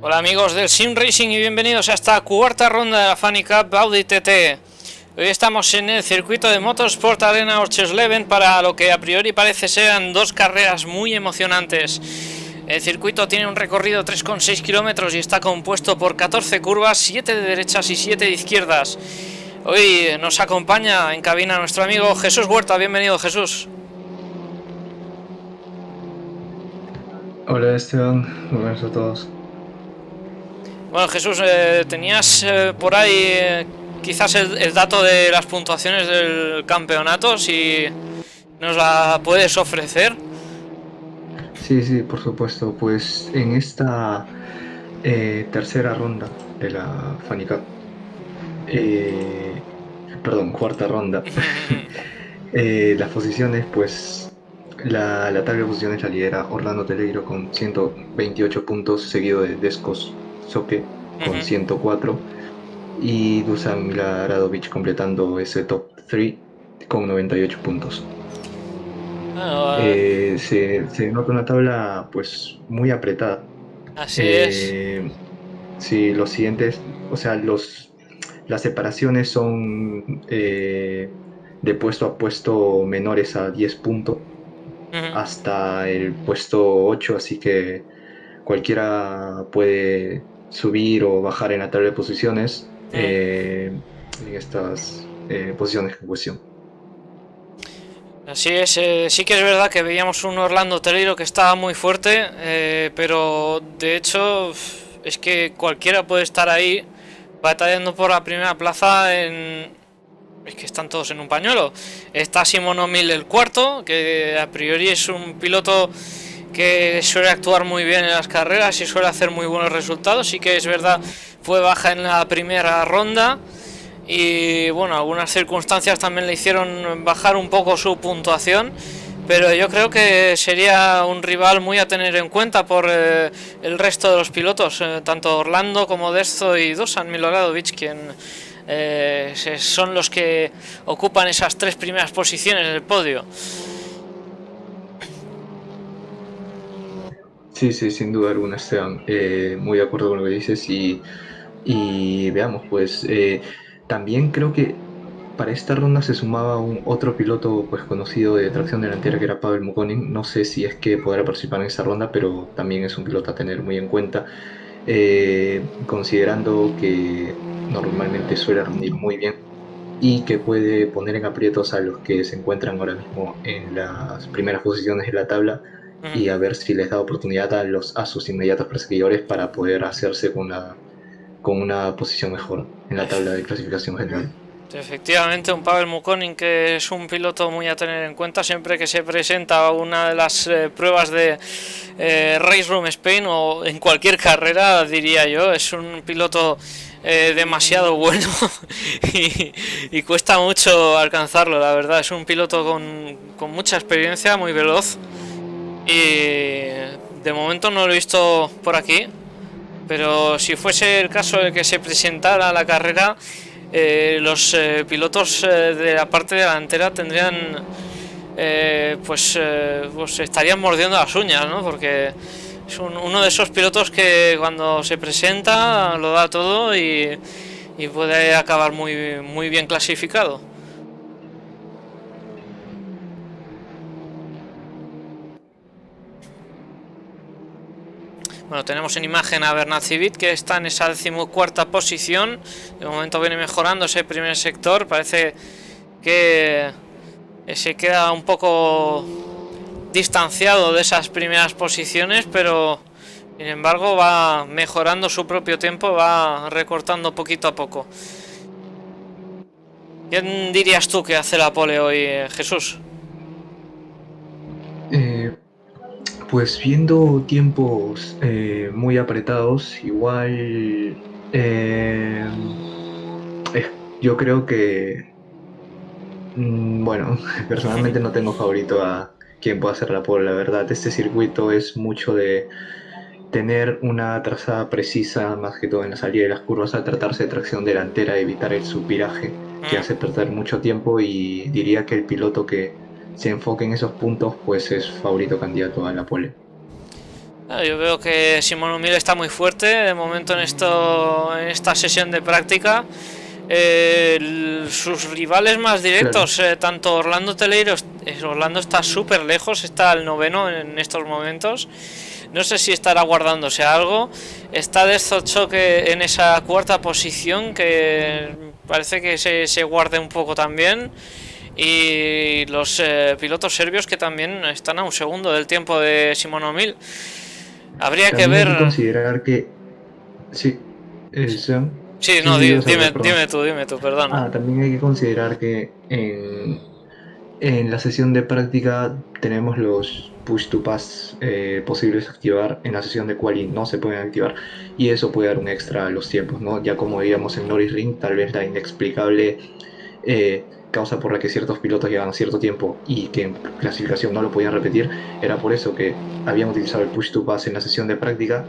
Hola amigos del Sim Racing y bienvenidos a esta cuarta ronda de la Funny Cup Audi TT. Hoy estamos en el circuito de Motorsport Arena Orchesleben para lo que a priori parece ser dos carreras muy emocionantes. El circuito tiene un recorrido de 3,6 kilómetros y está compuesto por 14 curvas, 7 de derechas y 7 de izquierdas. Hoy nos acompaña en cabina nuestro amigo Jesús Huerta. Bienvenido, Jesús. Hola Esteban, buenas a todos. Bueno, Jesús, tenías por ahí quizás el dato de las puntuaciones del campeonato, si nos la puedes ofrecer. Sí, por supuesto. Pues en esta tercera ronda de la Funny Cup, perdón, cuarta ronda, las posiciones, pues la tabla de posiciones la lidera Orlando Teleiro con 128 puntos, seguido de Descos Soque con 104 y Dusan Milaradovic completando ese top 3 con 98 puntos. Bueno, Se nota una tabla pues muy apretada. así es. Sí, los siguientes, o sea, las separaciones son de puesto a puesto menores a 10 puntos hasta el puesto 8, así que cualquiera puede subir o bajar en la tabla de posiciones en estas posiciones en cuestión. Así es, sí que es verdad que veíamos un Orlando Teleiro que estaba muy fuerte, pero de hecho es que cualquiera puede estar ahí batallando por la primera plaza Es que están todos en un pañuelo. Está Simon O'Mill el cuarto, que a priori es un piloto que suele actuar muy bien en las carreras y suele hacer muy buenos resultados. Sí que es verdad, fue baja en la primera ronda y bueno, algunas circunstancias también le hicieron bajar un poco su puntuación, pero yo creo que sería un rival muy a tener en cuenta por el resto de los pilotos, tanto Orlando como Dezzo y Dusan Milorádovich, quien son los que ocupan esas tres primeras posiciones del podio. Sí, sin duda alguna, Esteban. Muy de acuerdo con lo que dices y veamos, pues también creo que para esta ronda se sumaba un otro piloto pues conocido de tracción delantera que era Pavel Mukonin. No sé si es que podrá participar en esta ronda, pero también es un piloto a tener muy en cuenta, considerando que normalmente suele rendir muy bien y que puede poner en aprietos a los que se encuentran ahora mismo en las primeras posiciones de la tabla y a ver si les da oportunidad a sus inmediatos perseguidores para poder hacerse con una posición mejor en la tabla de clasificación general. Efectivamente, un Pavel Mukonin que es un piloto muy a tener en cuenta siempre que se presenta a una de las pruebas de Race Room Spain o en cualquier carrera, diría yo. Es un piloto demasiado bueno y cuesta mucho alcanzarlo, la verdad. Es un piloto con mucha experiencia, muy veloz y de momento no lo he visto por aquí, pero si fuese el caso de que se presentara a la carrera, los pilotos de la parte delantera tendrían pues estarían mordiendo las uñas, ¿no? Porque es uno de esos pilotos que cuando se presenta lo da todo y puede acabar muy bien clasificado. Bueno, tenemos en imagen a Bernat Civit, que está en esa 14ª posición. De momento viene mejorando ese primer sector. Parece que se queda un poco distanciado de esas primeras posiciones, pero sin embargo va mejorando su propio tiempo, va recortando poquito a poco. ¿Quién dirías tú que hace la pole hoy, Jesús? Eh, pues viendo tiempos muy apretados, igual yo creo que, bueno, personalmente no tengo favorito a quien pueda hacer la pole, la verdad. Este circuito es mucho de tener una trazada precisa, más que todo en la salida de las curvas, al tratarse de tracción delantera, evitar el subviraje que hace perder mucho tiempo, y diría que el piloto que se enfoque en esos puntos pues es favorito candidato a la pole. Yo veo que Simón O'Mill está muy fuerte de momento en esta sesión de práctica. Sus rivales más directos, Claro. tanto Orlando Teleiro, Orlando está súper lejos, está al noveno en estos momentos. No sé si estará guardándose algo. Está Deathshot en esa cuarta posición, que parece que se guarde un poco también. Y los pilotos serbios que también están a un segundo del tiempo de Simón O'Mill. Habría que También hay ver. que considerar que, sí, Sean, Sí, sí, no, sí, ibas a hablar, perdón. dime tú, perdón. También hay que considerar que en la sesión de práctica tenemos los push to pass posibles de activar. En la sesión de quali no se pueden activar y eso puede dar un extra a los tiempos, ¿no? Ya como veíamos en Norris Ring, tal vez la inexplicable causa por la que ciertos pilotos llegaban a cierto tiempo y que en clasificación no lo podían repetir, era por eso que habían utilizado el push to pass en la sesión de práctica.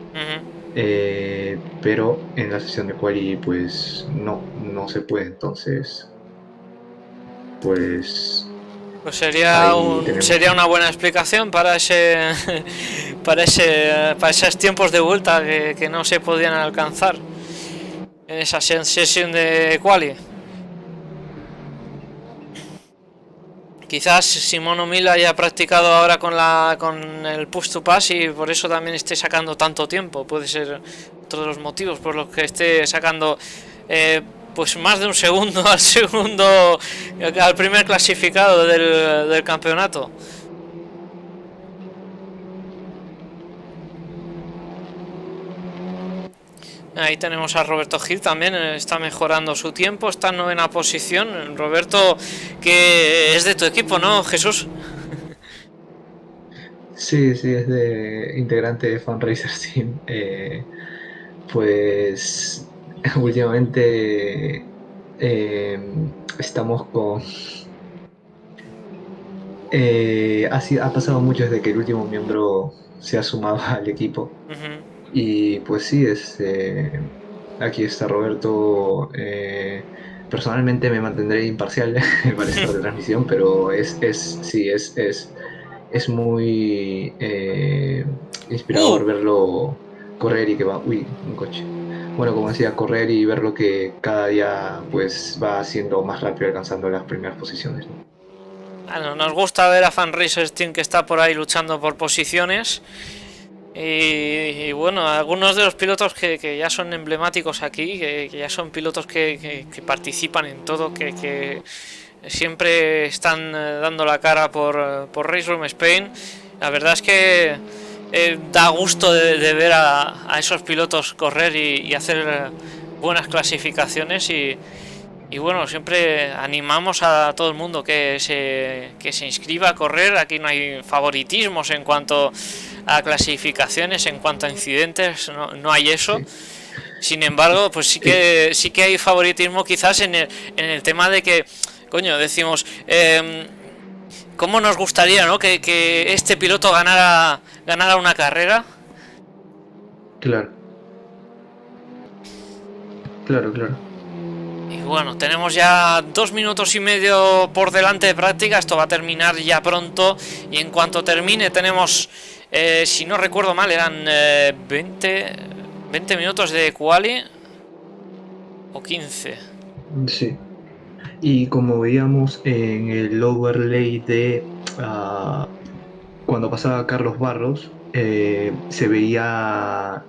Pero en la sesión de quali pues no se puede, entonces pues Pues ahí tenemos. sería una buena explicación para para esos tiempos de vuelta que no se podían alcanzar en esa sesión de quali. Quizás Simón O'Mill haya practicado ahora con el push to pass y por eso también esté sacando tanto tiempo. Puede ser otro de los motivos por los que esté sacando pues más de un segundo al primer clasificado del campeonato. Ahí tenemos a Roberto Gil también, está mejorando su tiempo, está en novena posición. Roberto, que es de tu equipo, ¿no, Jesús? Sí, sí, es de integrante de Fundraiser Team. Pues últimamente estamos con... ha pasado mucho desde que el último miembro se ha sumado al equipo. Y pues sí, aquí está Roberto. Personalmente me mantendré imparcial para esta transmisión, pero es muy inspirador verlo correr y que va... Uy, un coche. Bueno, como decía, correr y verlo que cada día pues va siendo más rápido alcanzando las primeras posiciones, ¿no? Bueno, nos gusta ver a Fundraiser Team que está por ahí luchando por posiciones. Y bueno, algunos de los pilotos que ya son emblemáticos aquí, que ya son pilotos que participan en todo, que siempre están dando la cara por Race Room Spain. La verdad es que da gusto de ver a esos pilotos correr y hacer buenas clasificaciones y bueno, siempre animamos a todo el mundo que se inscriba a correr. Aquí no hay favoritismos en cuanto a clasificaciones, en cuanto a incidentes, no hay eso. Sí. Sin embargo, pues sí que hay favoritismo quizás en el tema de que, coño, decimos, ¿cómo nos gustaría, ¿no? que este piloto ganara una carrera? Claro. Y bueno, tenemos ya 2 minutos y medio por delante de práctica. Esto va a terminar ya pronto. Y en cuanto termine tenemos, si no recuerdo mal, eran 20 minutos de quali o 15. Sí. Y como veíamos en el overlay de cuando pasaba Carlos Barros, se veía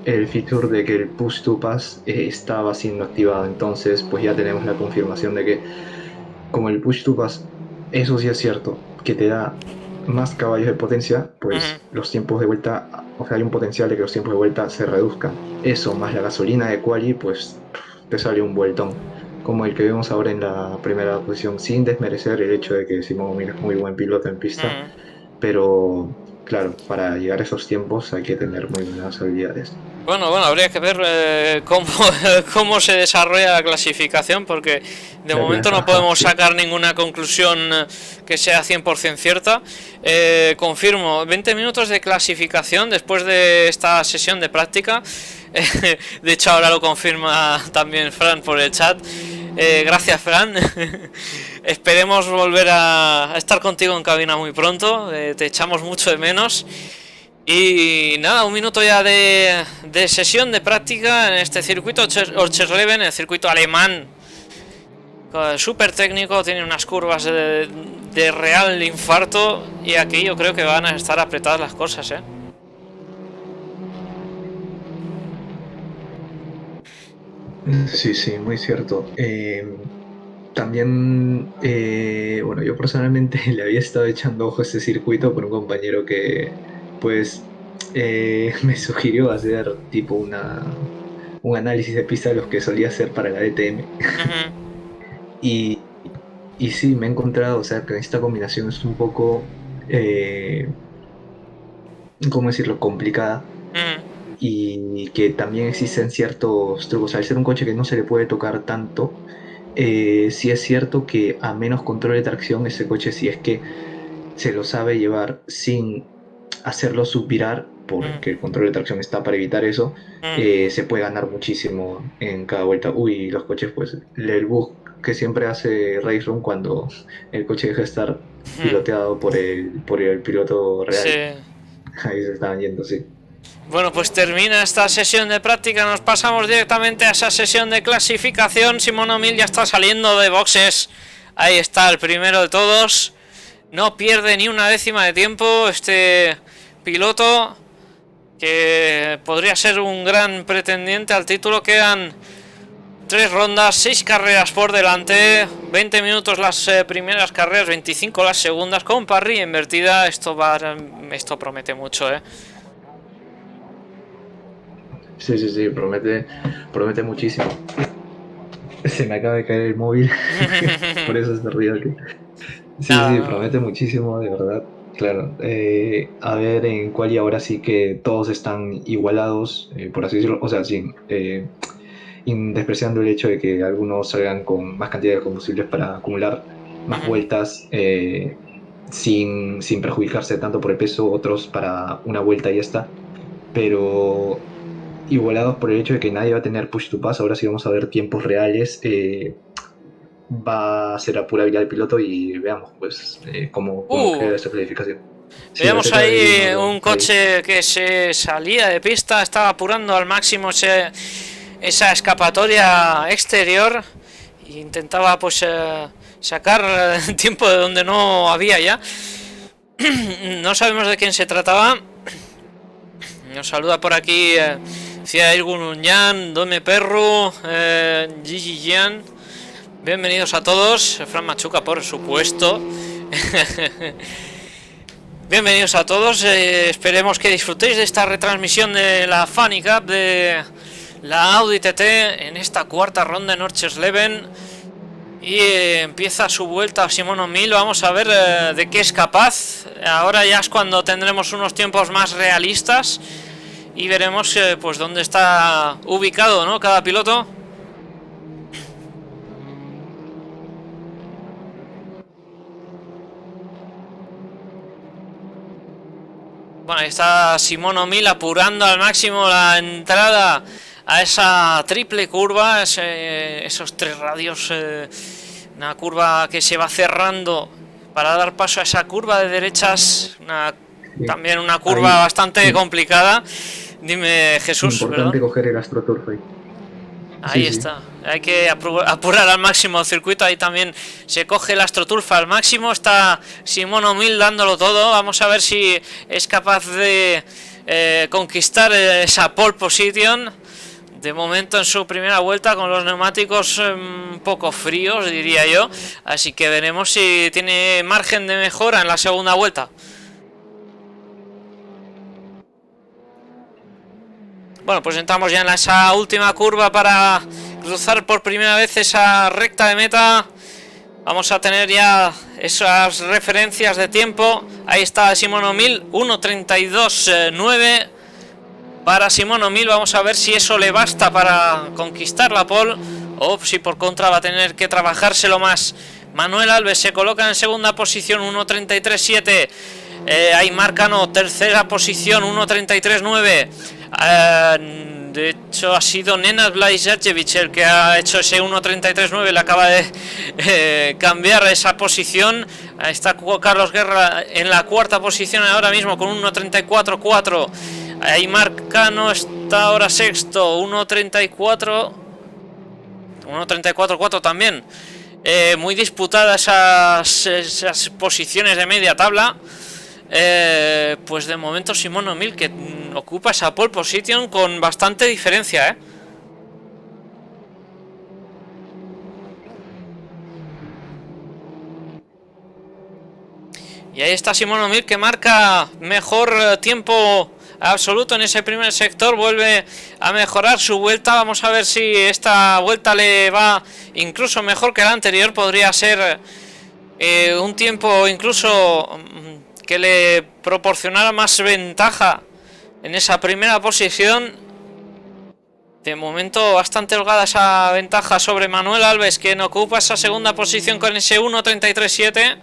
el feature de que el push to pass estaba siendo activado. Entonces pues ya tenemos la confirmación de que como el push to pass, eso sí es cierto, que te da más caballos de potencia, pues los tiempos de vuelta, o sea, hay un potencial de que los tiempos de vuelta se reduzcan. Eso más la gasolina de quali, pues te sale un vueltón como el que vemos ahora en la primera posición, sin desmerecer el hecho de que Simón O'Mill es muy buen piloto en pista, pero claro, para llegar a esos tiempos hay que tener muy buenas habilidades. Bueno, habría que ver cómo se desarrolla la clasificación, porque de momento no podemos sacar ninguna conclusión que sea 100% cierta. Confirmo, 20 minutos de clasificación después de esta sesión de práctica. De hecho ahora lo confirma también Fran por el chat. Gracias, Fran. Esperemos volver a estar contigo en cabina muy pronto. Te echamos mucho de menos. Y nada, un minuto ya de sesión de práctica en este circuito Orchersleben, el circuito alemán. Súper técnico, tiene unas curvas de real infarto. Y aquí yo creo que van a estar apretadas las cosas, ¿eh? Sí, sí, muy cierto. También, bueno, yo personalmente le había estado echando ojo a este circuito por un compañero que, pues, me sugirió hacer tipo un análisis de pista de los que solía hacer para la DTM. Y, y sí, me he encontrado, o sea, que esta combinación es un poco, ¿cómo decirlo?, complicada. Y que también existen ciertos trucos. Al ser un coche que no se le puede tocar tanto, sí es cierto que a menos control de tracción, ese coche, si es que se lo sabe llevar sin hacerlo subvirar, porque el control de tracción está para evitar eso, se puede ganar muchísimo en cada vuelta. Uy, los coches, pues, el bug que siempre hace Race Room cuando el coche deja de estar piloteado por el piloto real. Sí. Ahí se estaban yendo, sí. Bueno, pues termina esta sesión de práctica, nos pasamos directamente a esa sesión de clasificación. Simon O'Mill ya está saliendo de boxes, ahí está el primero de todos, no pierde ni una décima de tiempo este piloto, que podría ser un gran pretendiente al título. Quedan 3 rondas, 6 carreras por delante, 20 minutos las primeras carreras, 25 las segundas, con parrilla invertida. Esto promete mucho, Sí, promete muchísimo. Se me acaba de caer el móvil, por eso está ruido aquí. Sí, promete muchísimo, de verdad. Claro, a ver en cuál, y ahora sí que todos están igualados, por así decirlo, o sea, sin despreciando el hecho de que algunos salgan con más cantidad de combustibles para acumular más vueltas, sin perjudicarse tanto por el peso, otros para una vuelta y ya está, pero igualados por el hecho de que nadie va a tener push to pass. Ahora sí vamos a ver tiempos reales, va a ser a pura habilidad del piloto y veamos pues cómo queda esa clasificación. Veamos ahí un coche que se salía de pista, estaba apurando al máximo esa escapatoria exterior e intentaba pues sacar tiempo de donde no había ya. No sabemos de quién se trataba. Nos saluda por aquí Cia Irgununyan, Dome Perru, Gigi Gian. Bienvenidos a todos. Fran Machuca, por supuesto. Bienvenidos a todos. Esperemos que disfrutéis de esta retransmisión de la Funny Cup de la Audi TT en esta cuarta ronda en Orchersleben. Y empieza su vuelta Simon O'Mill. Vamos a ver de qué es capaz. Ahora ya es cuando tendremos unos tiempos más realistas y veremos pues dónde está ubicado, ¿no?, cada piloto. Bueno, ahí está Simon O'Mill apurando al máximo la entrada a esa triple curva, esos 3 radios, una curva que se va cerrando para dar paso a esa curva de derechas, también una curva bastante complicada. Dime, Jesús. Importante coger el AstroTurf ahí. Ahí está, hay que apurar al máximo el circuito. Ahí también se coge el AstroTurf al máximo. Está Simon O'Mill dándolo todo. Vamos a ver si es capaz de conquistar esa pole position. De momento en su primera vuelta con los neumáticos un poco fríos, diría yo. Así que veremos si tiene margen de mejora en la segunda vuelta. Bueno, pues entramos ya en esa última curva para cruzar por primera vez esa recta de meta. Vamos a tener ya esas referencias de tiempo. Ahí está Simon O'Mill, 1:32.9 para Simon O'Mill. Vamos a ver si eso le basta para conquistar la pole o si por contra va a tener que trabajárselo más. Manuel Alves se coloca en segunda posición, 1:33.7. Ahí Marcano, tercera posición, 1:33.9. De hecho ha sido Nenad Blažišević el que ha hecho ese 1.33.9, le acaba de cambiar esa posición. Ahí está Carlos Guerra en la cuarta posición ahora mismo con 1.34.4. Aimar Cano está ahora sexto, 1.34.4 también. Muy disputadas esas posiciones de media tabla. Pues de momento Simon O'Mill que ocupa esa pole position con bastante diferencia, Y ahí está Simon O'Mill que marca mejor tiempo absoluto en ese primer sector, vuelve a mejorar su vuelta. Vamos a ver si esta vuelta le va incluso mejor que la anterior. Podría ser un tiempo incluso que le proporcionara más ventaja en esa primera posición. De momento bastante holgada esa ventaja sobre Manuel Alves, quien ocupa esa segunda posición con ese 1.33.7.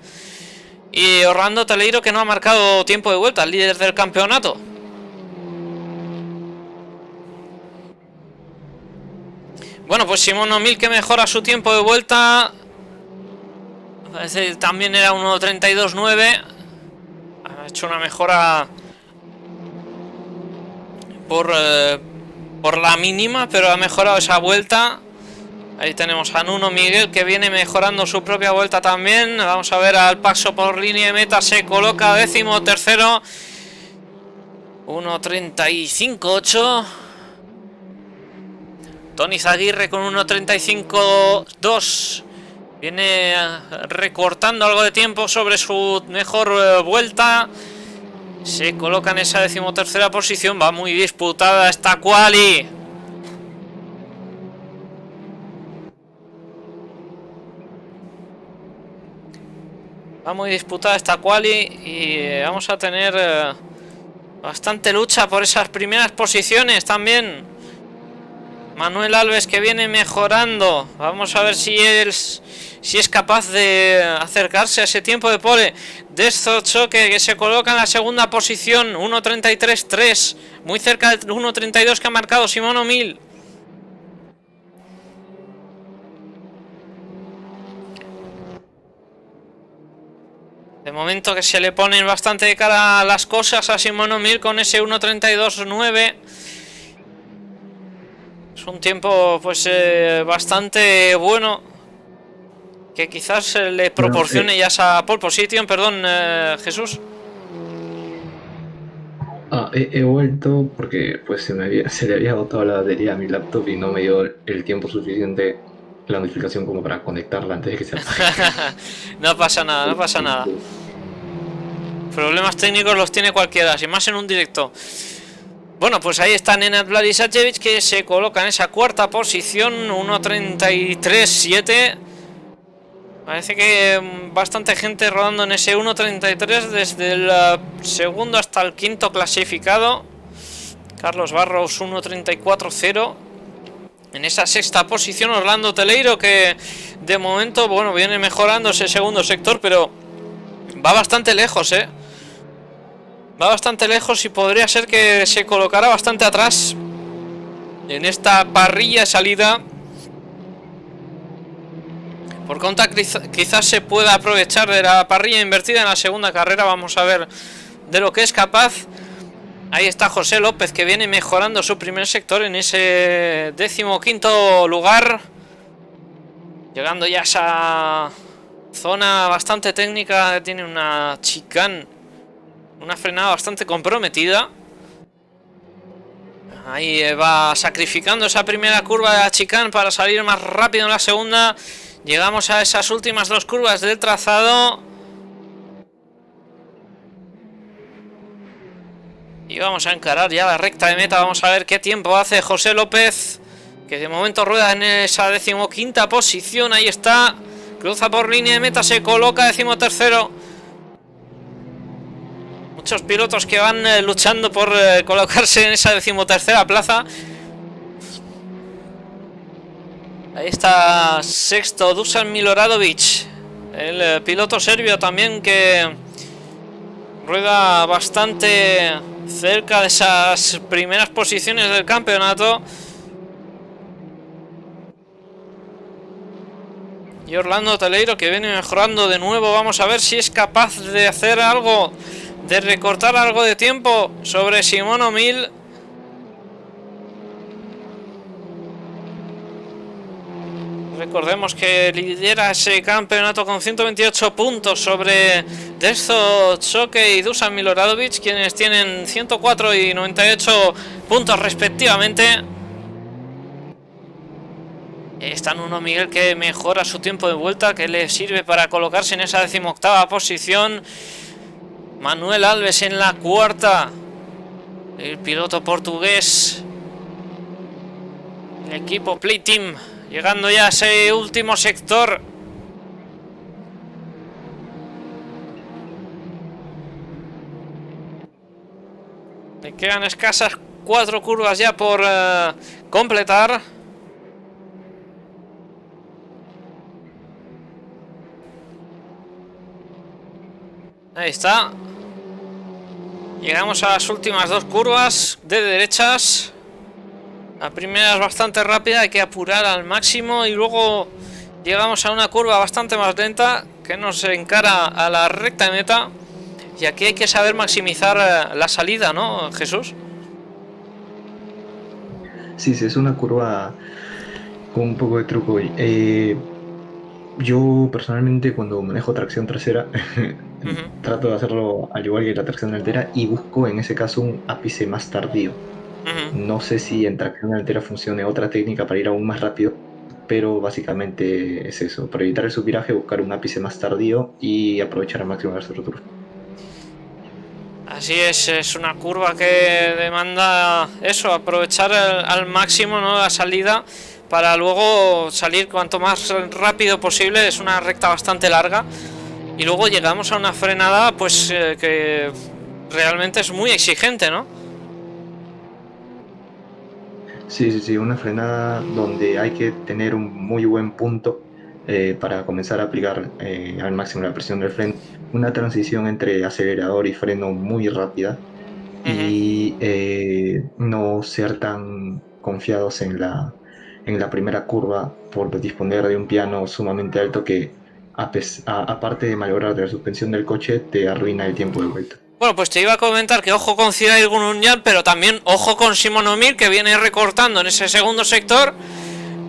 Y Orlando Teleiro, que no ha marcado tiempo de vuelta, el líder del campeonato. Bueno, pues Simon O'Mill que mejora su tiempo de vuelta. También era 1.32.9. Ha hecho una mejora por la mínima, pero ha mejorado esa vuelta. Ahí tenemos a Nuno Miguel que viene mejorando su propia vuelta también. Vamos a ver al paso por línea de meta. Se coloca 13º. 1.35.8. Tony Zaguirre con 1.35.2. Viene recortando algo de tiempo sobre su mejor vuelta. Se coloca en esa 13ª posición. Va muy disputada esta quali. Va muy disputada esta quali y vamos a tener bastante lucha por esas primeras posiciones también. Manuel Alves que viene mejorando. Vamos a ver si es capaz de acercarse a ese tiempo de pole. Dezso Choque que se coloca en la segunda posición, 1.33.3, muy cerca del 1.32 que ha marcado Simon O'Mill. De momento que se le ponen bastante de cara a las cosas a Simon O'Mill con ese 1.32.9. Es un tiempo pues bastante bueno, que quizás le proporcione ya esa pole position. Perdón, Jesús. He vuelto porque pues se le había agotado la batería a mi laptop y no me dio el tiempo suficiente la notificación como para conectarla antes de que se apague. No pasa nada, no pasa nada. Problemas técnicos los tiene cualquiera, sin más en un directo. Bueno, pues ahí está Nenad Blažišević que se coloca en esa cuarta posición, 1.33.7. Parece que bastante gente rodando en ese 1.33 desde el segundo hasta el quinto clasificado. Carlos Barros 1.34.0. En esa sexta posición Orlando Teleiro que de momento, bueno, viene mejorando ese segundo sector, pero va bastante lejos, Va bastante lejos y podría ser que se colocara bastante atrás en esta parrilla de salida. Por contra, quizás se pueda aprovechar de la parrilla invertida en la segunda carrera. Vamos a ver de lo que es capaz. Ahí está José López que viene mejorando su primer sector en ese 15º lugar. Llegando ya a esa zona bastante técnica. Tiene una chicane, una frenada bastante comprometida. Ahí va sacrificando esa primera curva de la chicane para salir más rápido en la segunda. Llegamos a esas últimas dos curvas del trazado. Y vamos a encarar ya la recta de meta. Vamos a ver qué tiempo hace José López, que de momento rueda en esa 15ª posición. Ahí está. Cruza por línea de meta, se coloca 13º. Muchos pilotos que van luchando por colocarse en esa 13ª plaza. Ahí está sexto Dusan Milorádovich, el piloto serbio también, que rueda bastante cerca de esas primeras posiciones del campeonato. Y Orlando Teleiro, que viene mejorando de nuevo. Vamos a ver si es capaz de hacer algo, de recortar algo de tiempo sobre Simón O'Mill. Recordemos que lidera ese campeonato con 128 puntos sobre Dezso Choque y Dusan Miloradovic, quienes tienen 104 y 98 puntos respectivamente. Está Nuno Miguel, que mejora su tiempo de vuelta, que le sirve para colocarse en esa 18ª posición. Manuel Alves en la 4ª, el piloto portugués. El equipo Play Team llegando ya a ese último sector. Le quedan escasas 4 curvas ya por completar. Ahí está. Llegamos a las últimas 2 curvas de derechas. La primera es bastante rápida, hay que apurar al máximo, y luego llegamos a una curva bastante más lenta que nos encara a la recta de meta. Y aquí hay que saber maximizar la salida, ¿no, Jesús? Sí, sí, es una curva con un poco de truco. Yo personalmente, cuando manejo tracción trasera, trato de hacerlo al igual que la tracción delantera, y busco en ese caso un ápice más tardío. No sé si en tracción delantera funcione otra técnica para ir aún más rápido, pero básicamente es eso: para evitar el subviraje, buscar un ápice más tardío y aprovechar al máximo las roturas. Así es una curva que demanda eso, aprovechar al máximo, ¿no?, la salida, para luego salir cuanto más rápido posible. Es una recta bastante larga y luego llegamos a una frenada pues que realmente es muy exigente, ¿no? Sí, una frenada donde hay que tener un muy buen punto para comenzar a aplicar al máximo la presión del freno. Una transición entre acelerador y freno muy rápida, y no ser tan confiados en la primera curva por disponer de un piano sumamente alto que, aparte de malograr la suspensión del coche, te arruina el tiempo de vuelta. Bueno, pues te iba a comentar que ojo con Cyril Gununyan, pero también ojo con Simón O'Mill, que viene recortando en ese segundo sector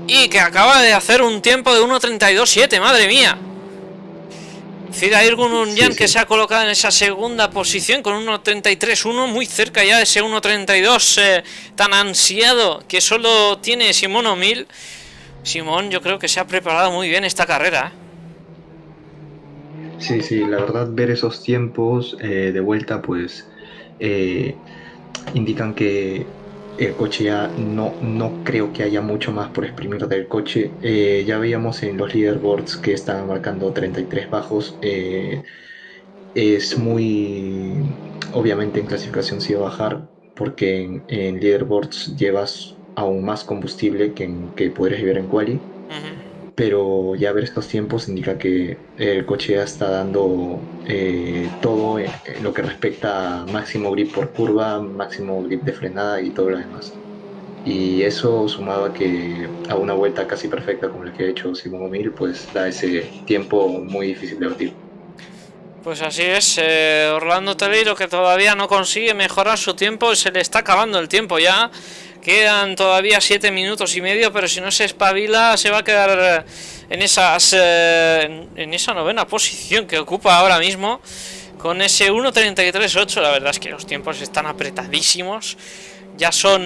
y que acaba de hacer un tiempo de 1.32.7, madre mía. Cyril Gununyan, sí. Que se ha colocado en esa segunda posición con 1.33.1, muy cerca ya de ese 1.32 tan ansiado que solo tiene Simón O'Mill. Simón, yo creo que se ha preparado muy bien esta carrera, ¿eh? Sí, la verdad, ver esos tiempos de vuelta pues indican que el coche ya no creo que haya mucho más por exprimir del coche. Ya veíamos en los leaderboards que estaban marcando 33 bajos. Es muy... Obviamente en clasificación sí va a bajar, porque en leaderboards llevas aún más combustible que podrías llevar en quali. Pero ya ver estos tiempos indica que el coche ya está dando todo en lo que respecta a máximo grip por curva, máximo grip de frenada y todo lo demás. Y eso, sumado a una vuelta casi perfecta como la que ha hecho Simón O'Mill, pues da ese tiempo muy difícil de batir. Pues así es, Orlando Teleiro, que todavía no consigue mejorar su tiempo, se le está acabando el tiempo ya. Quedan todavía 7 minutos y medio, pero si no se espabila se va a quedar en esa 9ª posición que ocupa ahora mismo, con ese 1.33.8. La verdad es que los tiempos están apretadísimos. Ya son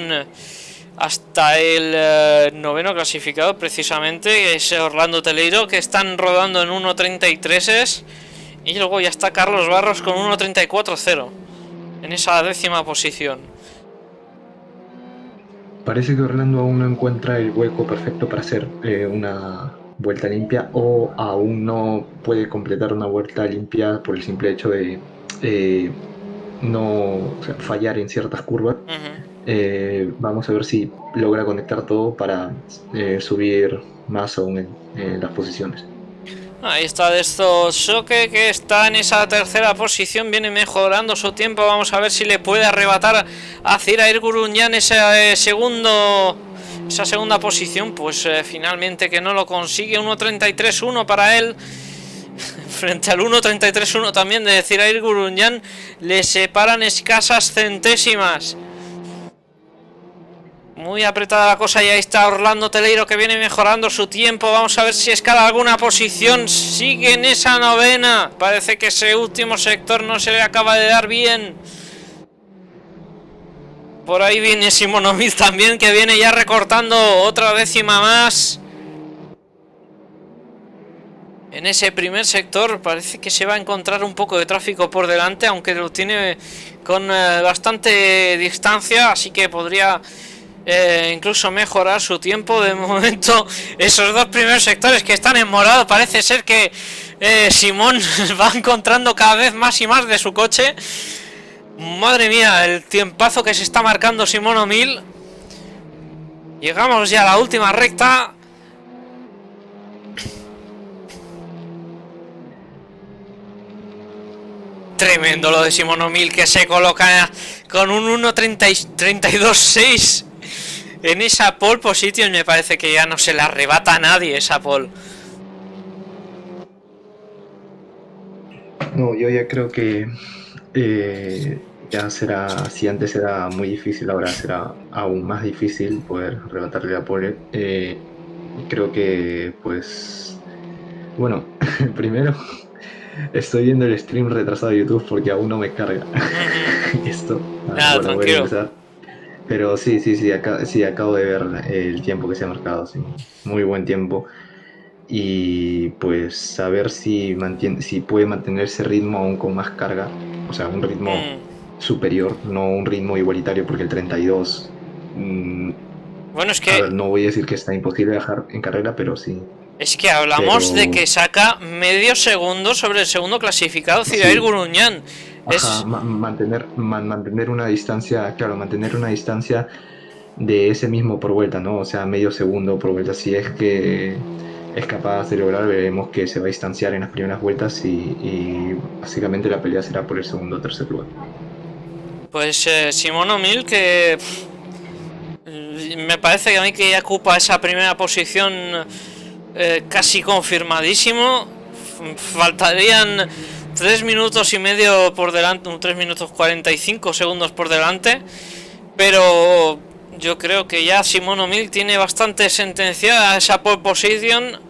hasta el 9º clasificado, precisamente, es Orlando Teleiro, que están rodando en 1.33. Y luego ya está Carlos Barros con 1.34.0 en esa 10ª posición. Parece que Orlando aún no encuentra el hueco perfecto para hacer una vuelta limpia, o aún no puede completar una vuelta limpia por el simple hecho de fallar en ciertas curvas. Vamos a ver si logra conectar todo para subir más aún en las posiciones. Ahí está de estos Choque, que está en esa tercera posición, viene mejorando su tiempo. Vamos a ver si le puede arrebatar a Zirair Gurunyan esa segunda posición. Pues finalmente que no lo consigue. 1.33.1 para él. Frente al 1.33.1 también de Zirair Gurunyan. Le separan escasas centésimas. Muy apretada la cosa y ahí está Orlando Teleiro, que viene mejorando su tiempo. Vamos a ver si escala alguna posición. Sigue en esa novena. Parece que ese último sector no se le acaba de dar bien. Por ahí viene Simón O'Mill también, que viene ya recortando otra décima más. En ese primer sector parece que se va a encontrar un poco de tráfico por delante, aunque lo tiene con bastante distancia, así que podría incluso mejorar su tiempo. De momento esos dos primeros sectores que están en morado, parece ser que Simón va encontrando cada vez más y más de su coche. Madre mía, el tiempazo que se está marcando Simón O'Mill. Llegamos ya a la última recta. Tremendo lo de Simón O'Mill, que se coloca con un 1.32.6 en esa pole position. Me parece que ya no se la arrebata a nadie esa pole. No, yo ya creo que ya será, si antes era muy difícil, ahora será aún más difícil poder arrebatarle la pole. Creo que, pues, bueno, primero estoy viendo el stream retrasado de YouTube porque aún no me carga esto. Nada, bueno, tranquilo. voy a empezar. Pero sí, acabo de ver el tiempo que se ha marcado, sí. Muy buen tiempo. Y pues a ver si puede mantener ese ritmo aún con más carga. O sea, un ritmo superior, no un ritmo igualitario, porque el 32... bueno, es que... A ver, no voy a decir que está imposible dejar en carrera, pero sí. Es que hablamos de que saca medio segundo sobre el segundo clasificado, Zirair Gurunyan. Ajá, mantener una distancia, claro, mantener una distancia de ese mismo por vuelta, ¿no? O sea, medio segundo por vuelta. Si es que es capaz de lograr, veremos que se va a distanciar en las primeras vueltas y básicamente la pelea será por el segundo o tercer lugar. Pues Simón O'Mill, que me parece que a mí que ya ocupa esa primera posición casi confirmadísimo. Faltarían 3 minutos y medio por delante, 3 minutos 45 segundos por delante, pero yo creo que ya Simón O'Mill tiene bastante sentenciada esa pole position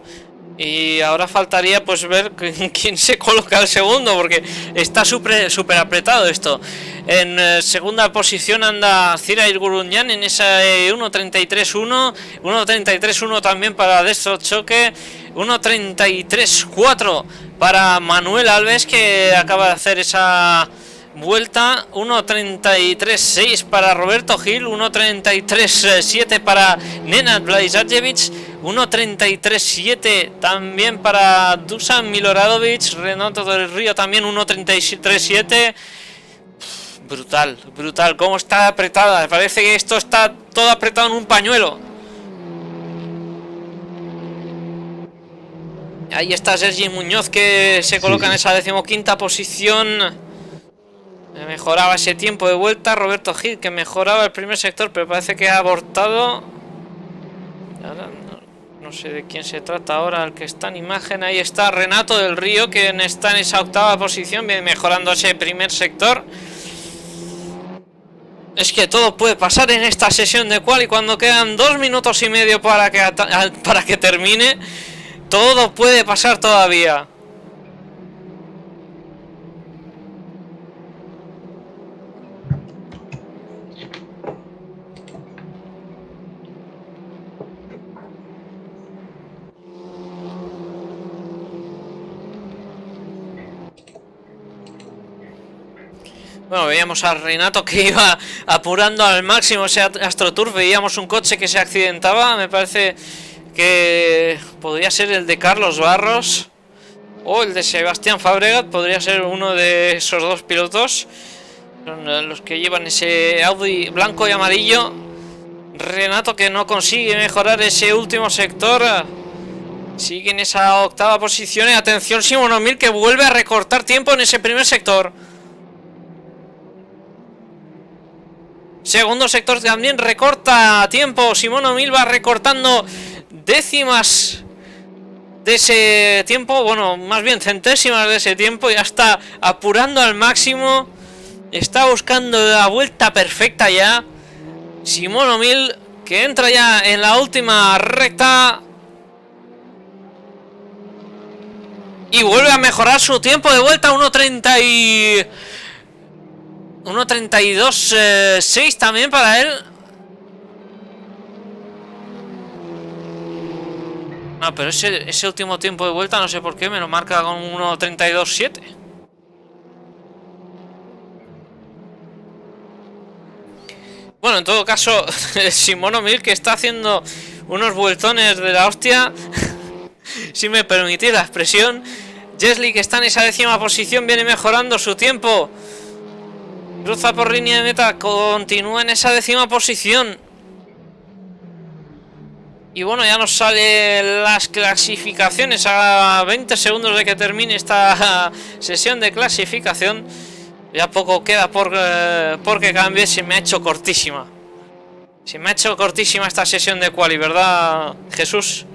y ahora faltaría pues ver quién se coloca el segundo, porque está súper apretado esto. En segunda posición anda Zirair Gurunyan en esa 1.33.1, 1.33.1 también para Destro Choque, 1.33.4 para Manuel Alves, que acaba de hacer esa vuelta, 1.33.6 para Roberto Gil, 1.33.7 para Nenad Blaizajevic, 1.33.7 también para Dusan Miloradovic, Renato del Río también 1.33.7. Brutal, cómo está apretada. Me parece que esto está todo apretado en un pañuelo. Ahí está Sergi Muñoz, que se coloca en esa 15ª posición. Mejoraba ese tiempo de vuelta. Roberto Gil, que mejoraba el primer sector, pero parece que ha abortado. No sé de quién se trata ahora el que está en imagen. Ahí está Renato del Río, que está en esa 8ª posición, viene mejorando ese primer sector. Es que todo puede pasar en esta sesión de quali, cuando quedan 2 minutos y medio para que termine. Todo puede pasar todavía. Bueno, veíamos a Renato que iba apurando al máximo ese AstroTurf. Veíamos un coche que se accidentaba. Me parece que podría ser el de Carlos Barros o el de Sebastián Fabregat. Podría ser uno de esos dos pilotos. Son los que llevan ese Audi blanco y amarillo. Renato, que no consigue mejorar ese último sector. Sigue en esa octava posición y atención Simon O'Mill que vuelve a recortar tiempo en ese primer sector. Segundo sector también recorta tiempo. Simon O'Mill va recortando décimas de ese tiempo, bueno, más bien centésimas de ese tiempo. Ya está apurando al máximo. Está buscando la vuelta perfecta ya. Simon O'Mill que entra ya en la última recta. Y vuelve a mejorar su tiempo de vuelta. 1.32.6 también para él. No, pero ese último tiempo de vuelta no sé por qué me lo marca con 1.32.7. Bueno, en todo caso, Simon O'Mill que está haciendo unos vueltones de la hostia. Si me permitís la expresión. Jesli que está en esa décima posición, viene mejorando su tiempo. Cruza por línea de meta, continúa en esa décima posición. Y bueno, ya nos salen las clasificaciones a 20 segundos de que termine esta sesión de clasificación. Ya poco queda porque cambie. Se me ha hecho cortísima. Se me ha hecho cortísima esta sesión de quali, ¿verdad, Jesús?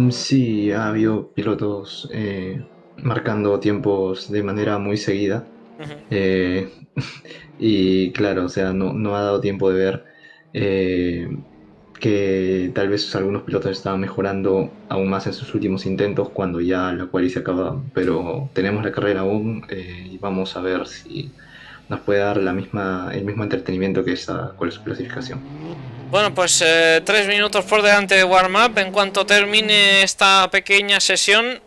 Sí, ha habido pilotos marcando tiempos de manera muy seguida. Y claro, o sea, no ha dado tiempo de ver que tal vez algunos pilotos estaban mejorando aún más en sus últimos intentos cuando ya la quali se acaba. Pero tenemos la carrera aún y vamos a ver si nos puede dar el mismo entretenimiento que esa clasificación. Bueno, pues 3 minutos por delante de warm-up. En cuanto termine esta pequeña sesión,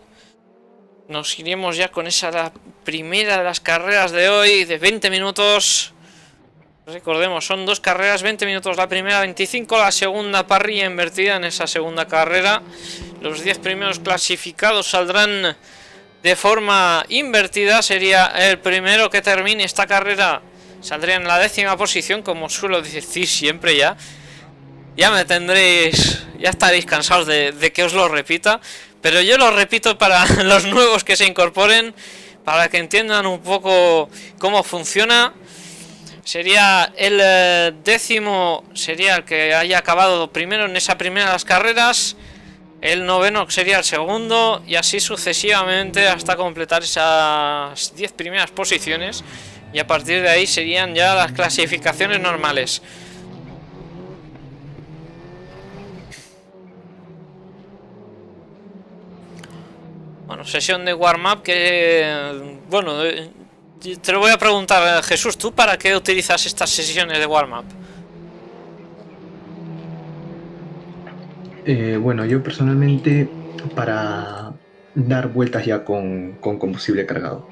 nos iremos ya con la primera de las carreras de hoy, de 20 minutos. Recordemos, son 2 carreras, 20 minutos la primera, 25 la segunda, parrilla invertida en esa segunda carrera. Los 10 primeros clasificados saldrán de forma invertida. Sería el primero que termine esta carrera, saldría en la 10ª posición, como suelo decir siempre ya. Ya me tendréis, ya estaréis cansados de que os lo repita, pero yo lo repito para los nuevos que se incorporen, para que entiendan un poco cómo funciona. Sería el décimo, sería el que haya acabado primero en esa primera de las carreras, el noveno sería el segundo, y así sucesivamente hasta completar esas 10 primeras posiciones, y a partir de ahí serían ya las clasificaciones normales. Bueno, sesión de warm-up que... Bueno, te lo voy a preguntar, Jesús, ¿tú para qué utilizas estas sesiones de warm-up? Bueno, yo personalmente para dar vueltas ya con combustible cargado.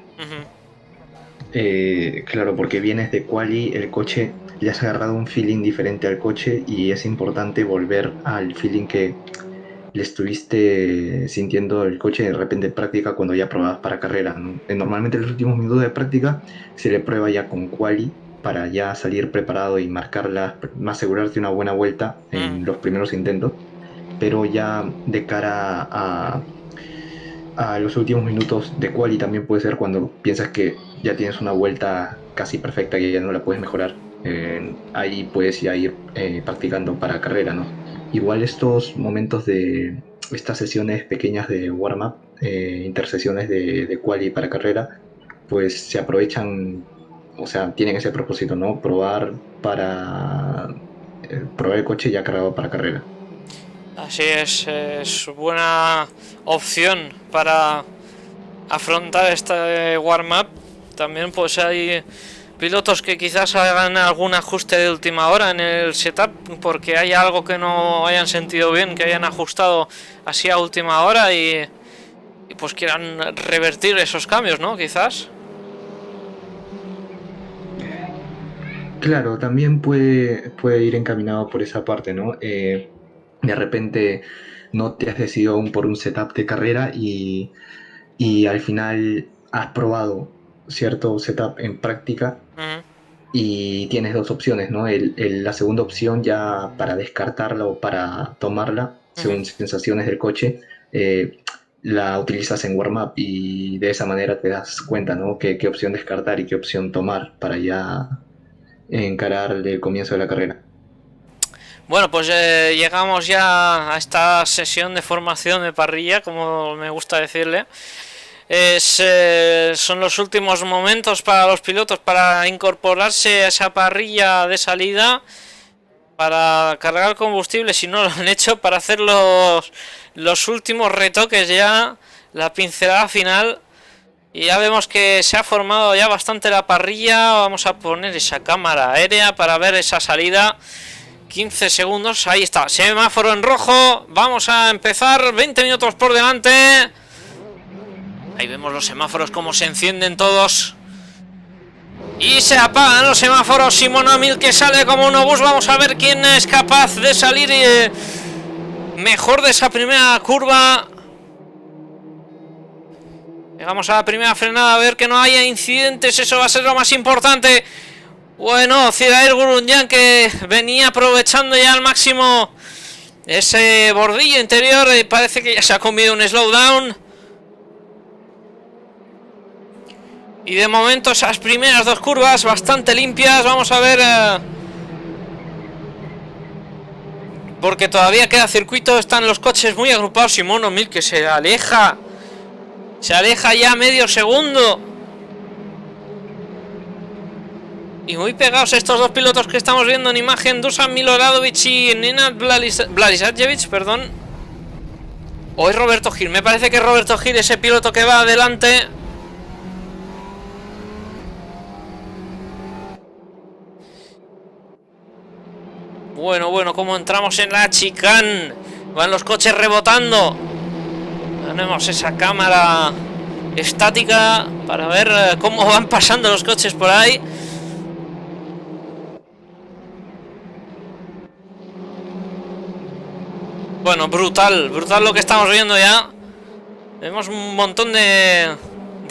Claro, porque vienes de quali, el coche, le has agarrado un feeling diferente al coche y es importante volver al feeling que le estuviste sintiendo el coche de repente en práctica cuando ya probabas para carrera, ¿no? Normalmente en los últimos minutos de práctica se le prueba ya con quali para ya salir preparado y asegurarte una buena vuelta en los primeros intentos, pero ya de cara a los últimos minutos de quali también puede ser cuando piensas que ya tienes una vuelta casi perfecta y ya no la puedes mejorar. Ahí puedes ya ir practicando para carrera, ¿no? Igual estos momentos de estas sesiones pequeñas de warm-up, intersesiones de quali para carrera, pues se aprovechan, o sea, tienen ese propósito, ¿no? Probar el coche ya cargado para carrera. Así es buena opción para afrontar este warm-up. También pues hay pilotos que quizás hagan algún ajuste de última hora en el setup porque hay algo que no hayan sentido bien, que hayan ajustado así a última hora y pues quieran revertir esos cambios, ¿no? Quizás. Claro, también puede ir encaminado por esa parte, ¿no? De repente no te has decidido aún por un setup de carrera y al final has probado cierto setup en práctica y tienes dos opciones, ¿no? La segunda opción ya para descartarla o para tomarla según sensaciones del coche, la utilizas en warm-up y de esa manera te das cuenta, ¿no? Qué opción descartar y qué opción tomar para ya encarar el comienzo de la carrera. Bueno, pues llegamos ya a esta sesión de formación de parrilla, como me gusta decirle. Son los últimos momentos para los pilotos para incorporarse a esa parrilla de salida, para cargar combustible si no lo han hecho, para hacer los últimos retoques ya, la pincelada final. Y ya vemos que se ha formado ya bastante la parrilla. Vamos a poner esa cámara aérea para ver esa salida. 15 segundos, ahí está, semáforo en rojo. Vamos a empezar, 20 minutos por delante. Ahí vemos los semáforos como se encienden todos. Y se apagan los semáforos. Simon O'Mill que sale como un obús. Vamos a ver quién es capaz de salir mejor de esa primera curva. Llegamos a la primera frenada, a ver que no haya incidentes. Eso va a ser lo más importante. Bueno, Cyril Gurunyan que venía aprovechando ya al máximo ese bordillo interior. Parece que ya se ha comido un slowdown. Y de momento esas primeras dos curvas bastante limpias. Vamos a ver... porque todavía queda circuito. Están los coches muy agrupados. Simon O'Mill que se aleja. Se aleja ya medio segundo. Y muy pegados estos dos pilotos que estamos viendo en imagen. Dusan Miloradovic y Nenad Blažišević, perdón. O es Roberto Gil. Me parece que es Roberto Gil ese piloto que va adelante. Bueno, como entramos en la chicane. Van los coches rebotando. Tenemos esa cámara estática para ver cómo van pasando los coches por ahí. Bueno, brutal lo que estamos viendo ya. Vemos un montón de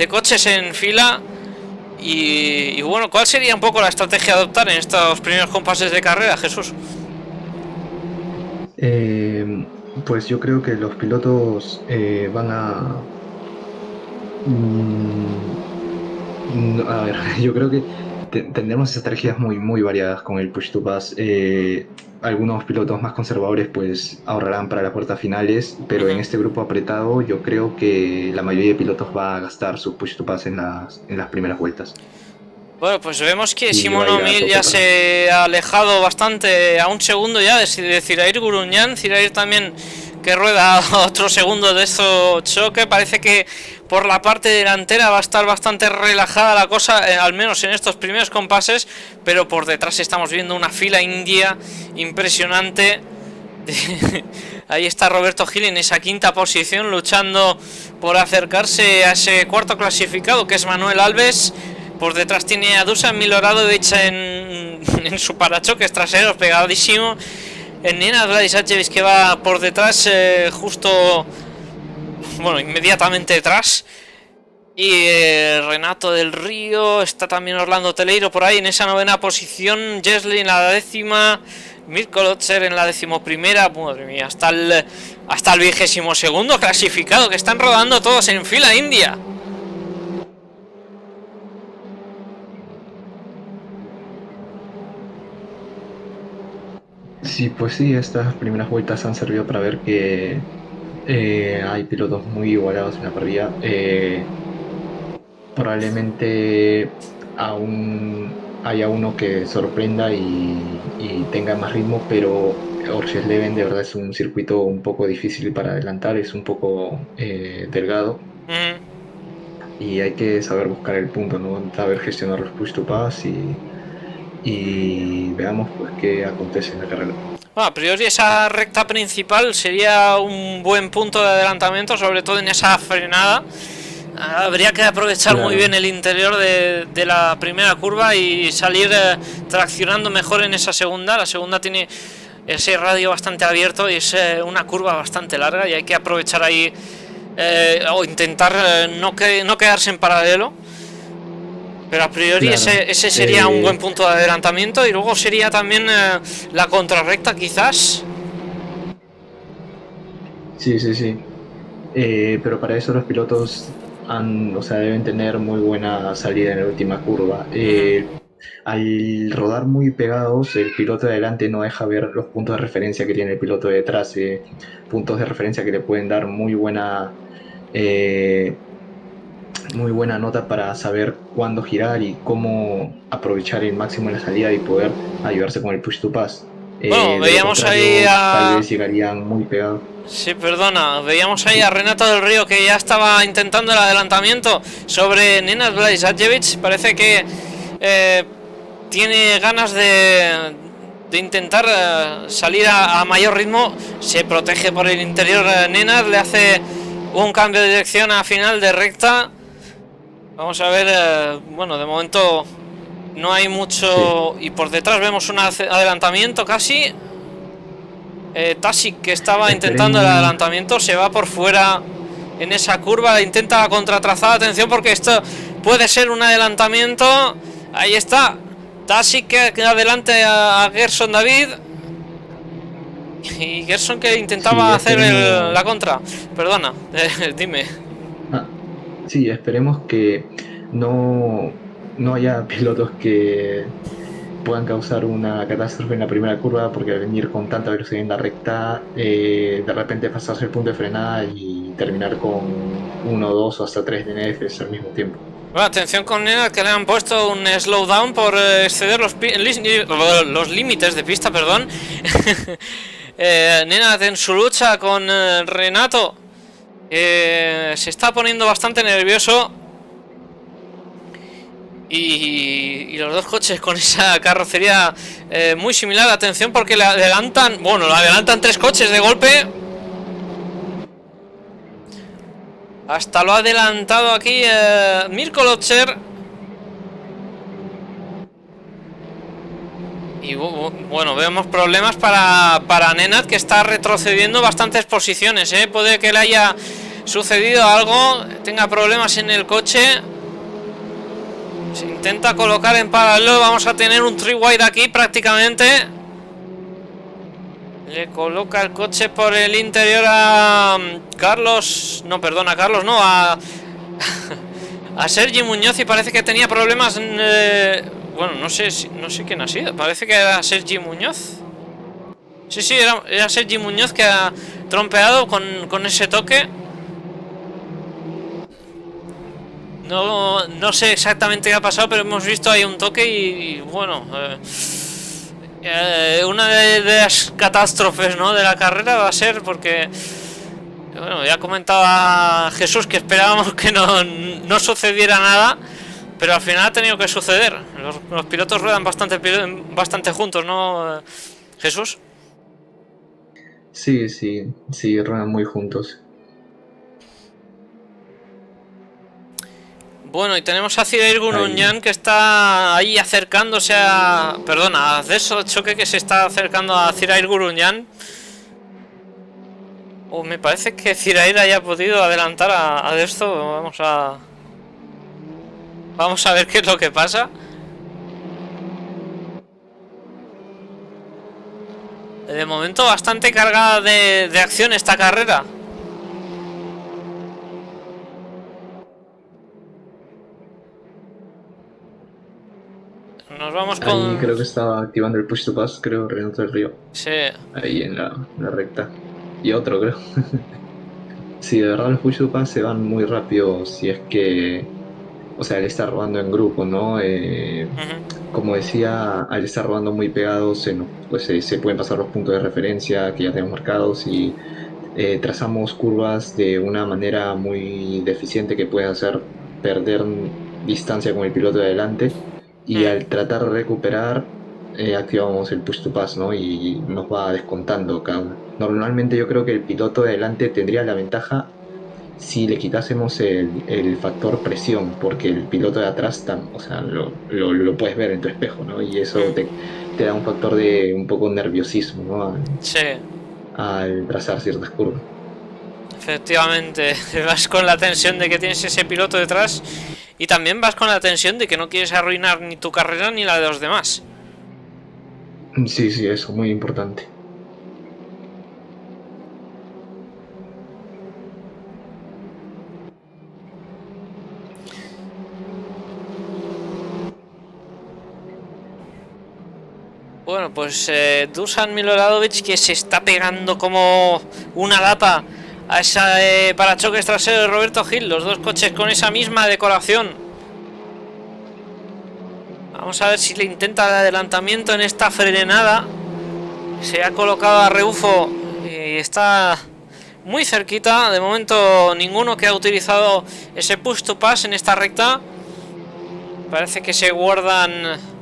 coches en fila. Y bueno, ¿cuál sería un poco la estrategia a adoptar en estos primeros compases de carrera, Jesús? Pues yo creo que los pilotos van a... a ver, yo creo que tendremos estrategias muy variadas con el push to pass. Algunos pilotos más conservadores pues ahorrarán para las vueltas finales, pero en este grupo apretado yo creo que la mayoría de pilotos va a gastar su push to pass en las primeras vueltas. Bueno, pues vemos que Simon O'Mill ya se ha alejado bastante, a un segundo ya de Cyril Gurunyan. Cyril también que rueda otro segundo de estos choque. Parece que por la parte delantera va a estar bastante relajada la cosa, al menos en estos primeros compases, pero por detrás estamos viendo una fila india impresionante. Ahí está Roberto Gil en esa quinta posición, luchando por acercarse a ese cuarto clasificado, que es Manuel Alves. Por detrás tiene a Dusan Miloradovic en su parachoques traseros pegadísimo. En Nenad Blažišević que va por detrás, justo, bueno, inmediatamente detrás. Y Renato del Río, está también Orlando Teleiro por ahí en esa novena posición. Jesli en la décima, Mirko Lotzer en la 11ª. Madre mía, hasta el 22º clasificado, que están rodando todos en fila india. Sí, pues sí, estas primeras vueltas han servido para ver que hay pilotos muy igualados en la parrilla. Probablemente aún haya uno que sorprenda y tenga más ritmo, pero Orshesleven de verdad es un circuito un poco difícil para adelantar, es un poco delgado. Y hay que saber buscar el punto, ¿no? Saber gestionar los push to pass y veamos pues qué acontece en la carrera. Bueno, a priori esa recta principal sería un buen punto de adelantamiento, sobre todo en esa frenada. Habría que aprovechar muy bien el interior de la primera curva y salir traccionando mejor en esa segunda. La segunda tiene ese radio bastante abierto y es una curva bastante larga y hay que aprovechar ahí o intentar no quedarse en paralelo. Pero a priori ese sería un buen punto de adelantamiento. Y luego sería también la contrarrecta, quizás. Sí, sí, sí. Pero para eso los pilotos o sea, deben tener muy buena salida en la última curva. Ujú. Al rodar muy pegados, el piloto de adelante no deja ver los puntos de referencia que tiene el piloto de detrás, puntos de referencia que le pueden dar eh, muy buena nota para saber cuándo girar y cómo aprovechar el máximo en la salida y poder ayudarse con el push to pass. Bueno, De lo veíamos ahí contrario, tal a... vez llegarían muy pegados. Sí, perdona, veíamos ahí a Renato del Río que ya estaba intentando el adelantamiento sobre Nenad Blaizajevic. Parece que eh, tiene ganas de intentar salir a mayor ritmo. Se protege por el interior Nenad, le hace un cambio de dirección a final de recta. Vamos a ver, bueno, de momento no hay Sí, mucho. Y por detrás vemos un adelantamiento casi. Tasic, que estaba intentando el esperemos. adelantamiento, se va por fuera en esa curva, intenta la contratrazada. Atención, porque esto puede ser un adelantamiento. Ahí está Tasic, que adelante a Gerson David. Y Gerson, que Sí, intentaba hacer esperemos. la contra. Perdona, dime. Ah, sí, esperemos que no, no haya pilotos que puedan causar una catástrofe en la primera curva, porque al venir con tanta velocidad en la recta, de repente pasarse el punto de frenada y terminar con uno, dos o hasta tres DNFs al mismo tiempo. Bueno, atención con Nenad, que le han puesto un slowdown por exceder los límites de pista, perdón. Nenad en su lucha con Renato se está poniendo bastante nervioso. Y los dos coches con esa carrocería muy similar. Atención, porque le adelantan. Bueno, le adelantan tres coches de golpe. Hasta lo ha adelantado aquí Mirko Lotzer. Y bueno, vemos problemas para Nenad, que está retrocediendo bastantes posiciones. Puede que le haya sucedido algo, tenga problemas en el coche. Se intenta colocar en paralelo. Vamos a tener un three wide aquí prácticamente. Le coloca el coche por el interior a Carlos. No, perdona, Carlos no, a Sergi Muñoz. Y parece que tenía problemas bueno, no sé quién ha sido. Parece que era Sergi Muñoz. Sí, era Sergi Muñoz, que ha trompeado con ese toque. No sé exactamente qué ha pasado, pero hemos visto ahí un toque y bueno, una de las catástrofes, ¿no?, de la carrera va a ser, porque bueno, ya comentaba Jesús que esperábamos que no sucediera nada, pero al final ha tenido que suceder. Los pilotos ruedan bastante juntos, ¿no, Jesús? Sí, sí, sí, ruedan muy juntos. Bueno, y tenemos a Cyril Ahí. Guruñán, que está ahí acercándose a... Perdona, a Ceso Choque, que se está acercando a Cyril Guruñán. Me parece que Cyril haya podido adelantar a esto. Vamos a ver qué es lo que pasa. De momento bastante cargada de acción esta carrera. Nos vamos Ahí con... creo que estaba activando el push to pass, creo, Renato del Río. Sí. Ahí en la recta. Y otro, creo. Sí, de verdad los push to pass se van muy rápido si es que, o sea, al estar rodando en grupo, ¿no? Ujú. Como decía, al estar rodando muy pegados, pues se pueden pasar los puntos de referencia que ya tenemos marcados y trazamos curvas de una manera muy deficiente que puede hacer perder distancia con el piloto de adelante, y Mm. al tratar de recuperar activamos el push to pass, ¿no? Y nos va descontando cada uno. Normalmente yo creo que el piloto de adelante tendría la ventaja si le quitásemos el factor presión, porque el piloto de atrás, o sea, lo puedes ver en tu espejo, ¿no? Y eso Mm. te da un factor de un poco nerviosismo, ¿no? Sí, Al trazar ciertas curvas. efectivamente. Vas con la tensión de que tienes ese piloto detrás. Y también vas con la tensión de que no quieres arruinar ni tu carrera ni la de los demás. Sí, sí, eso, muy importante. Bueno, pues Dusan Miloradovic, que se está pegando como una lata a esa parachoques trasero de Roberto Gil. Los dos coches con esa misma decoración. Vamos a ver si le intenta el adelantamiento en esta frenada. Se ha colocado a rebufo y está muy cerquita. De momento ninguno que ha utilizado ese push to pass en esta recta. Parece que se guardan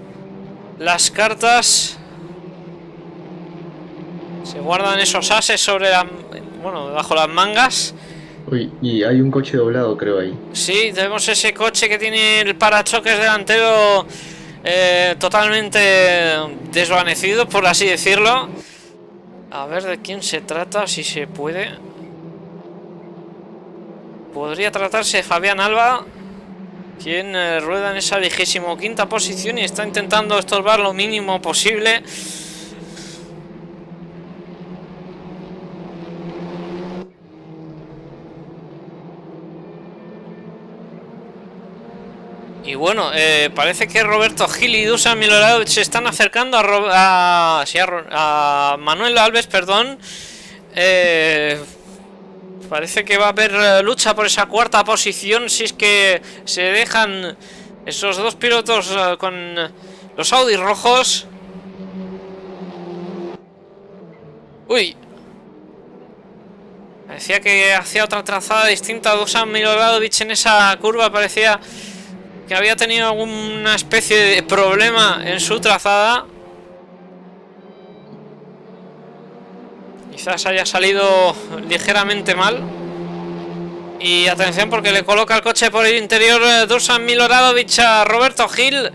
las cartas. Se guardan esos ases sobre la... bueno, bajo las mangas. Uy, y hay un coche doblado, creo, ahí. Sí, tenemos ese coche que tiene el parachoques delantero totalmente desvanecido, por así decirlo. A ver de quién se trata, si se puede. Podría tratarse de Fabián Alba, quien rueda en esa 25ª posición y está intentando estorbar lo mínimo posible. Y bueno, parece que Roberto Gil y Dusan Miloradovic se están acercando a Manuel Alves, perdón. Parece que va a haber lucha por esa cuarta posición si es que se dejan esos dos pilotos con los Audi rojos. Uy. Parecía que hacía otra trazada distinta a Dusan Miloradovic en esa curva. Parecía que había tenido alguna especie de problema en su trazada. Quizás haya salido ligeramente mal. Y atención porque le coloca el coche por el interior Dusan Miloradovic a Roberto Gil.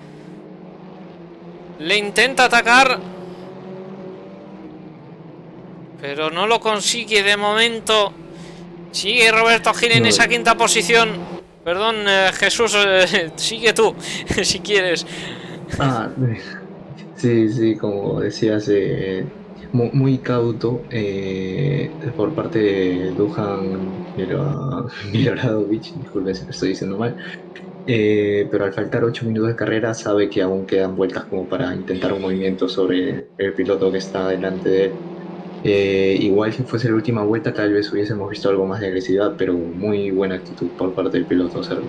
Le intenta atacar, pero no lo consigue de momento. Sigue Roberto Gil en esa quinta posición. Perdón, Jesús, sigue tú, si quieres. Sí, como decías, muy cauto por parte de Dusan Miloradovic, disculpen si lo estoy diciendo mal, pero al faltar 8 minutos de carrera sabe que aún quedan vueltas como para intentar un movimiento sobre el piloto que está delante de él. Igual si fuese la última vuelta tal vez hubiésemos visto algo más de agresividad, pero muy buena actitud por parte del piloto serbio.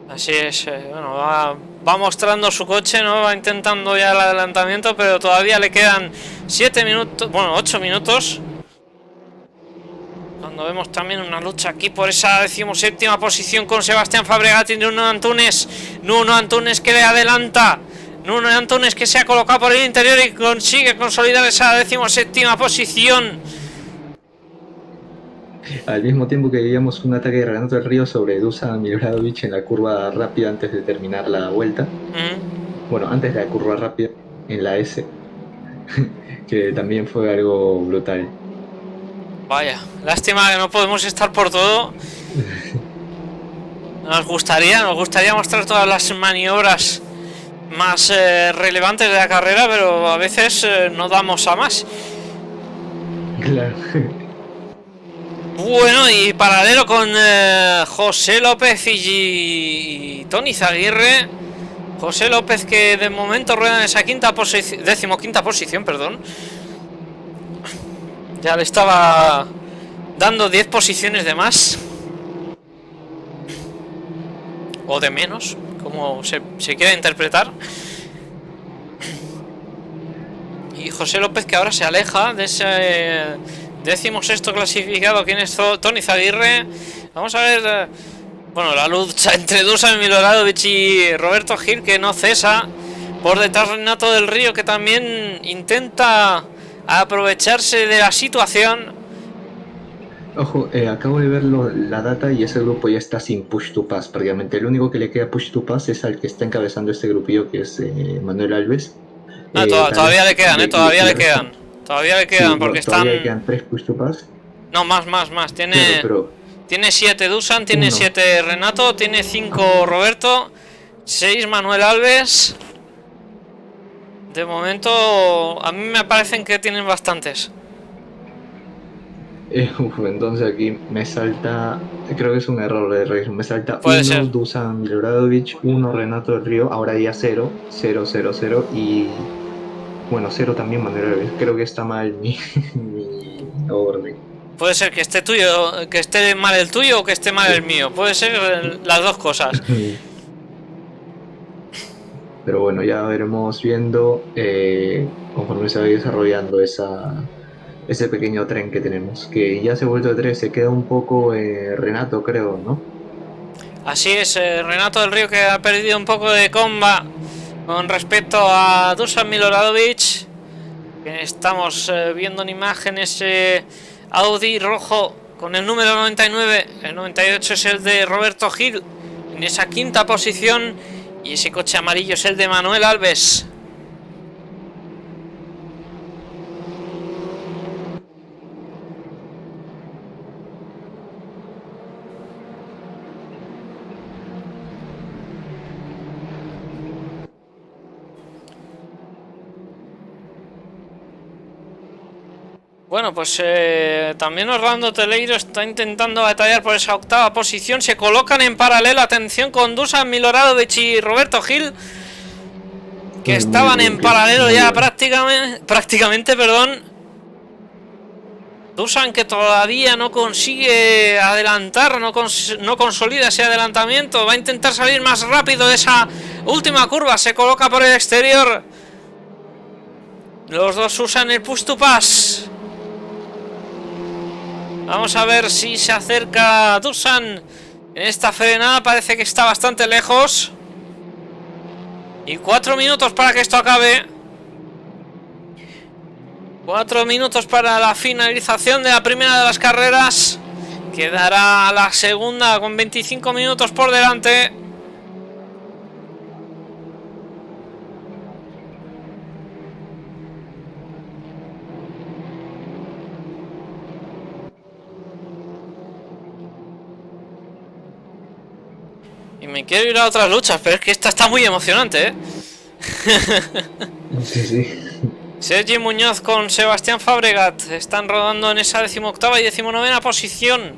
Así es, bueno, va mostrando su coche, ¿no? Va intentando ya el adelantamiento, pero todavía le quedan 7 minutos, bueno, 8 minutos. Cuando vemos también una lucha aquí por esa 17ª posición con Sebastián Fabregat y Nuno Antunes. Nuno Antunes que le adelanta. Nuno Antunes que se ha colocado por el interior y consigue consolidar esa 17ª posición. Al mismo tiempo que veíamos un ataque de Renato del Río sobre Dusan Miloradovic en la curva rápida antes de terminar la vuelta. Bueno, antes de la curva rápida, en la S, que también fue algo brutal. Vaya, lástima que no podemos estar por todo. Nos gustaría mostrar todas las maniobras más relevantes de la carrera, pero a veces no damos a más. Claro. Bueno, y paralelo con José López y Tony Zaguirre. José López que de momento rueda en esa 15ª posición, perdón. Ya le estaba dando 10 posiciones de más. O de menos, como se quiera interpretar. Y José López que ahora se aleja de ese 16º clasificado, quien es Tony Zaguirre. Vamos a ver, bueno, la lucha entre Dusan Miloradovic y Roberto Gil, que no cesa. Por detrás Renato del Río, que también intenta aprovecharse de la situación. Ojo, acabo de ver la data y ese grupo ya está sin push to pass prácticamente. El único que le queda push to pass es al que está encabezando este grupillo, que es Manuel Alves. Todavía le quedan, todavía le quedan. Todavía le quedan, sí, porque todavía están... quedan 3 push to pass. No, más. Tiene, claro, tiene 7 Dusan, tiene 7 Renato, tiene 5 Roberto, 6 Manuel Alves. De momento, a mí me parecen que tienen bastantes. Entonces aquí me salta, creo que es un error de registro, me salta 1 Dusan Miloradovic, 1 Renato del Río, ahora ya 0 y Bueno, cero también Manuel Alves. Creo que está mal mi orden. Puede ser que esté tuyo, que esté mal el tuyo o que esté mal el mío. Puede ser las dos cosas. Pero bueno, ya veremos viendo conforme se va desarrollando ese pequeño tren que tenemos. Que ya se ha vuelto de tren, se queda un poco Renato, creo, ¿no? Así es, Renato del Río, que ha perdido un poco de comba con respecto a Dusan Miloradovic. Estamos viendo en imágenes Audi rojo con el número 99, el 98 es el de Roberto Gil en esa quinta posición, y ese coche amarillo es el de Manuel Alves. Bueno, pues también Orlando Teleiro está intentando batallar por esa octava posición. Se colocan en paralelo, atención, con Dusan Miloradovic y Roberto Gil, que estaban en paralelo ya prácticamente, perdón. Dusan, que todavía no consigue adelantar, no consolida ese adelantamiento. Va a intentar salir más rápido de esa última curva. Se coloca por el exterior. Los dos usan el push to pass. Vamos a ver si se acerca Dusan en esta frenada. Parece que está bastante lejos. Y 4 minutos para que esto acabe. 4 minutos para la finalización de la primera de las carreras. Quedará la segunda con 25 minutos por delante. Y me quiero ir a otras luchas, pero es que esta está muy emocionante, ¿eh? Sí, sí. Sergi Muñoz con Sebastián Fabregat están rodando en esa 18ª y 19ª posición.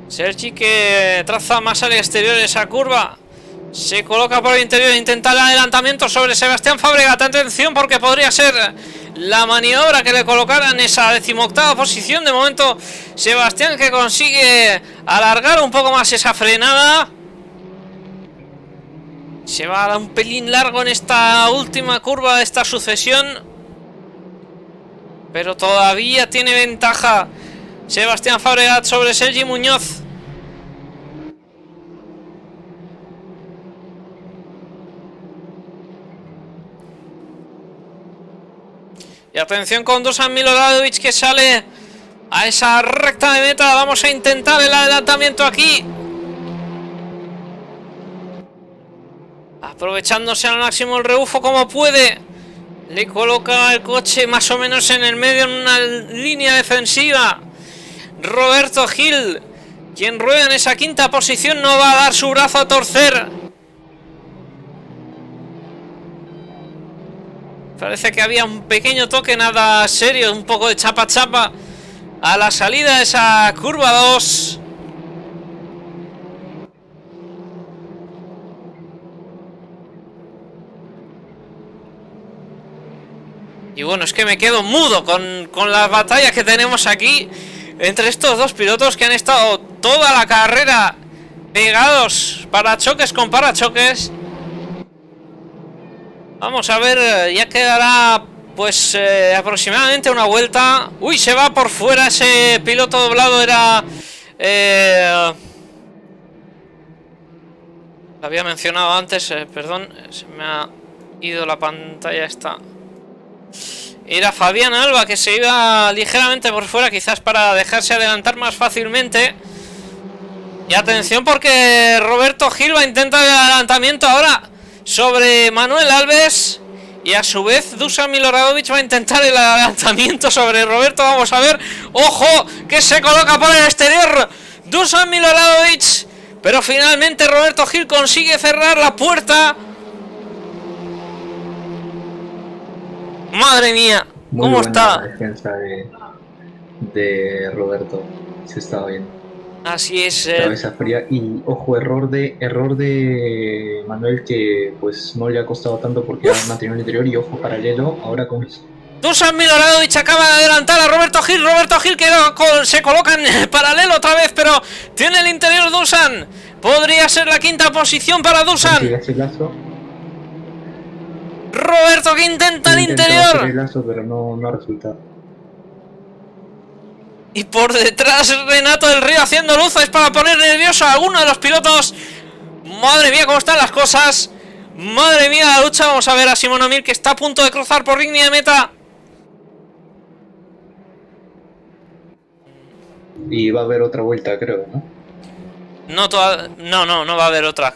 Sergi, que traza más al exterior esa curva, se coloca por el interior e intenta el adelantamiento sobre Sebastián Fabregat. Atención, porque podría ser la maniobra que le colocaran esa 18ª posición. De momento Sebastián, que consigue alargar un poco más esa frenada. Se va a dar un pelín largo en esta última curva de esta sucesión, pero todavía tiene ventaja Sebastián Fabregat sobre Sergi Muñoz. Y atención con Dusan Miloradovic, que sale a esa recta de meta. Vamos a intentar el adelantamiento aquí, aprovechándose al máximo el rebufo como puede. Le coloca el coche más o menos en el medio, en una línea defensiva. Roberto Gil, quien rueda en esa quinta posición, no va a dar su brazo a torcer. Parece que había un pequeño toque, nada serio, un poco de chapa chapa a la salida de esa curva 2. Y bueno, es que me quedo mudo con las batallas que tenemos aquí entre estos dos pilotos, que han estado toda la carrera pegados parachoques con parachoques. Vamos a ver, ya quedará pues aproximadamente una vuelta. Uy, se va por fuera ese piloto doblado, era... lo había mencionado antes, perdón, se me ha ido la pantalla esta. Era Fabián Alba, que se iba ligeramente por fuera, quizás para dejarse adelantar más fácilmente. Y atención, porque Roberto Gil va a intentar el adelantamiento ahora sobre Manuel Alves, y a su vez Dusan Miloradovic va a intentar el adelantamiento sobre Roberto. Vamos a ver, ojo, que se coloca por el exterior Dusan Miloradovic, pero finalmente Roberto Gil consigue cerrar la puerta. Madre mía, ¿cómo está? Muy buena defensa de Roberto, se estaba bien. Así es. Cabeza fría. Y ojo, error de Manuel, que pues no le ha costado tanto porque ha mantenido el interior. Y ojo, paralelo ahora con Dusan Miloradovich acaba de adelantar a Roberto Gil. Roberto Gil que se coloca en paralelo otra vez, pero tiene el interior Dusan. Podría ser la quinta posición para Dusan. Roberto que intenta el interior. El lazo, pero no ha resultado. Y por detrás Renato del Río haciendo luces para poner nervioso a alguno de los pilotos. Madre mía, cómo están las cosas. Madre mía, la lucha. Vamos a ver a Simón O'Meara, que está a punto de cruzar por línea de meta. Y va a haber otra vuelta, creo, ¿no? No va a haber otra.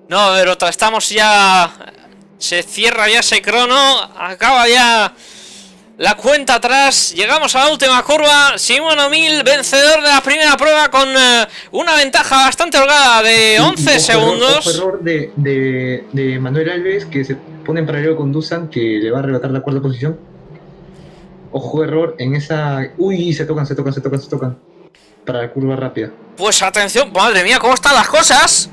No va a haber otra. Estamos ya... Se cierra ya ese crono. Acaba ya la cuenta atrás. Llegamos a la última curva. Simón O'Meara, vencedor de la primera prueba, con una ventaja bastante holgada de 11 segundos. Error de Manuel Alves, que se pone en paralelo con Dusan, que le va a arrebatar la cuarta posición. Ojo, error en esa... Uy, se tocan. Para la curva rápida. Pues atención, madre mía, cómo están las cosas.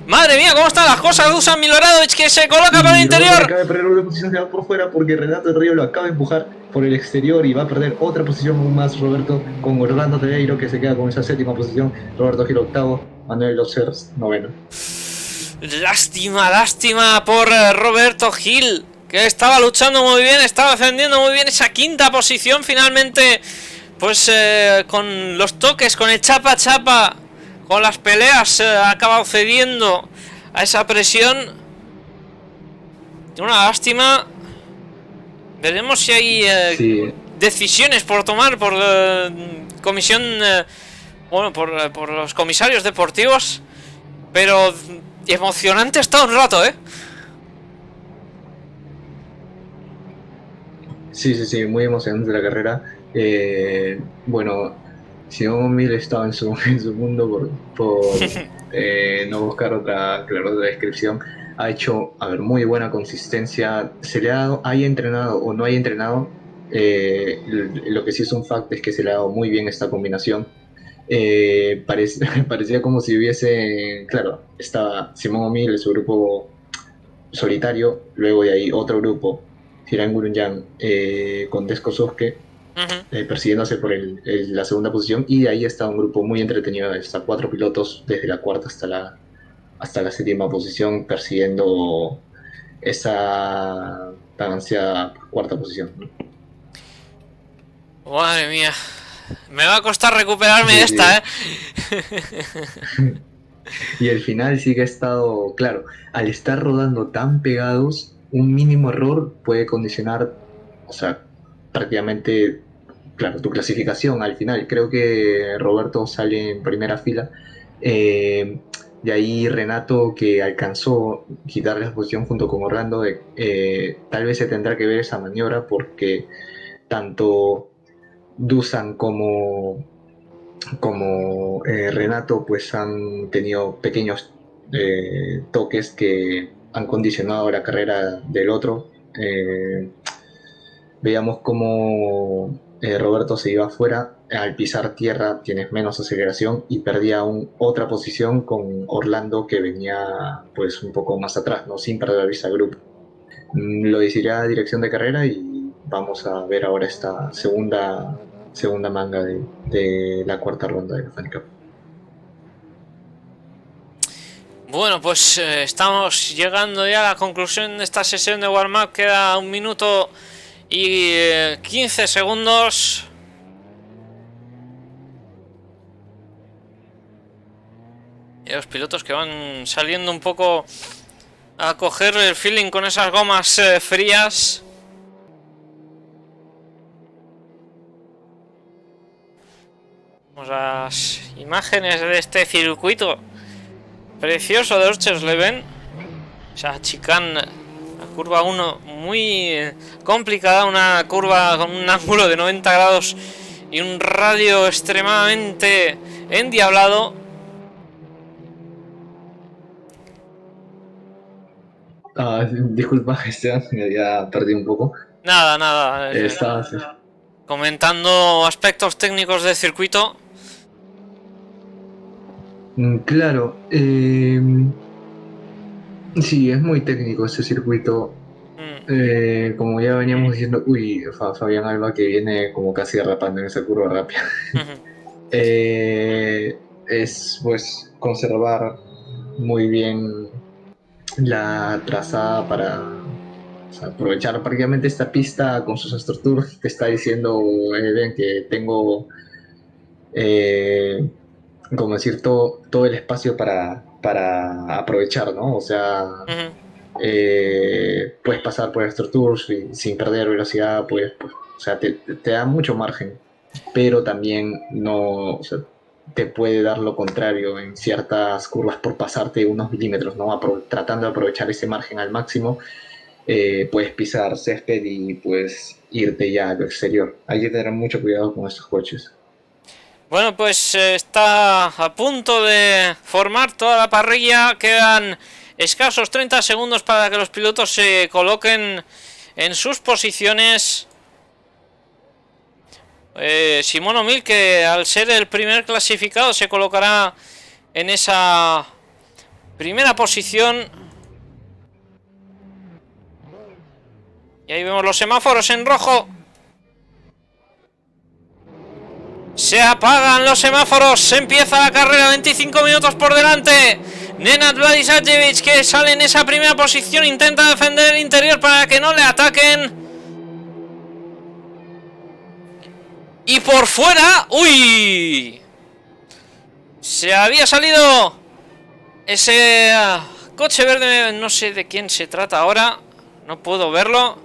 Madre mía, cómo están las cosas. Dusan Miloradovich, que se coloca por el interior. Acaba de perder una posición, se va por fuera porque Renato del Río lo acaba de empujar por el exterior y va a perder otra posición más Roberto, con Orlando Teleiro, que se queda con esa séptima posición. Roberto Gil octavo, Manuel Losers noveno. Lástima por Roberto Gil, que estaba luchando muy bien, estaba defendiendo muy bien esa quinta posición. Finalmente, pues con los toques, con el chapa chapa, con las peleas, ha acabado cediendo a esa presión. Una lástima. Veremos si hay decisiones por tomar por comisión, bueno, por los comisarios deportivos. Pero emocionante está un rato, ¿eh? Sí, muy emocionante la carrera. Bueno, Simón O'Meara estaba en su mundo por no buscar otra descripción. Ha hecho, muy buena consistencia. Se le ha dado, haya entrenado o no haya entrenado, lo que sí es un fact es que se le ha dado muy bien esta combinación. Parecía como si hubiese, claro, estaba Simón O'Meara en su grupo solitario, luego de ahí otro grupo, Hiran Gurunyan, con Desko Sosuke, persiguiéndose por la segunda posición, y de ahí está un grupo muy entretenido, hasta 4 pilotos desde la cuarta hasta la séptima posición, persiguiendo esa tan ansiada cuarta posición, ¿no? Madre mía, me va a costar recuperarme de esta, ¿eh? Y el final sí que ha estado, claro, al estar rodando tan pegados, un mínimo error puede condicionar, o sea, prácticamente, claro, tu clasificación al final. Creo que Roberto sale en primera fila, de ahí Renato, que alcanzó quitarle la posición junto con Orlando, tal vez se tendrá que ver esa maniobra porque tanto Dusan como Renato pues han tenido pequeños toques que han condicionado la carrera del otro. Veíamos cómo Roberto se iba afuera, al pisar tierra tienes menos aceleración y perdía otra posición con Orlando, que venía pues un poco más atrás, ¿no? Sin perder la vista al grupo. Lo decidirá dirección de carrera y vamos a ver ahora esta segunda manga de la cuarta ronda de la FANY Cup. Bueno, pues estamos llegando ya a la conclusión de esta sesión de warm-up. Queda 1 minuto y 15 segundos. Y los pilotos que van saliendo un poco a coger el feeling con esas gomas frías. Vamos a las imágenes de este circuito precioso de Orchersleben. Esa chicane, la curva 1, muy complicada, una curva con un ángulo de 90 grados y un radio extremadamente endiablado. Disculpa, Esteban, me había perdido un poco. Nada. Estaba comentando aspectos técnicos del circuito. Claro, sí, es muy técnico ese circuito. Como ya veníamos diciendo, uy, Fabián Alba que viene como casi derrapando en esa curva rápida. Es pues conservar muy bien la trazada para, o sea, aprovechar prácticamente esta pista con sus AstroTurf. Te está diciendo Eden que tengo, eh, como decir, todo el espacio para aprovechar, ¿no? O sea, puedes pasar por AstroTurf sin perder velocidad, pues, o sea, te da mucho margen, pero también no, o sea, te puede dar lo contrario en ciertas curvas por pasarte unos milímetros, ¿no? Tratando de aprovechar ese margen al máximo, puedes pisar césped y pues irte ya a lo exterior. Hay que tener mucho cuidado con estos coches. Bueno, pues está a punto de formar toda la parrilla. Quedan escasos 30 segundos para que los pilotos se coloquen en sus posiciones. Simón O'Mill, que al ser el primer clasificado se colocará en esa primera posición. Y ahí vemos los semáforos en rojo. Se apagan los semáforos, se empieza la carrera, 25 minutos por delante. Nenad Vladisajevic, que sale en esa primera posición, intenta defender el interior para que no le ataquen. Y por fuera, ¡uy! Se había salido ese coche verde, no sé de quién se trata ahora, no puedo verlo.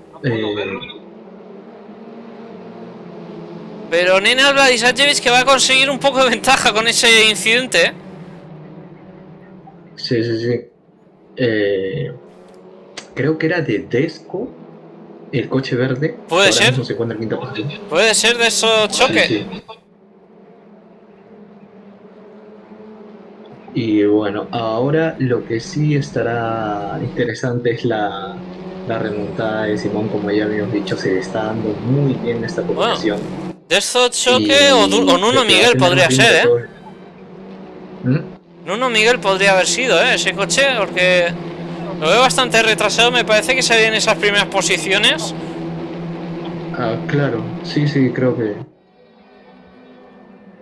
Pero Nenad Vladisajevic, que va a conseguir un poco de ventaja con ese incidente. Sí. Creo que era de Desco, el coche verde. Puede ser. Se encuentra en quinta posición. Puede ser de esos choques. Sí. Y bueno, ahora lo que sí estará interesante es la remontada de Simón. Como ya habíamos dicho, se está dando muy bien esta combinación. Bueno, de estos choques o Nuno Miguel podría ser, Nuno Miguel podría haber sido, ese coche, porque lo veo bastante retrasado. Me parece que se ve en esas primeras posiciones. Ah, claro, sí, creo que...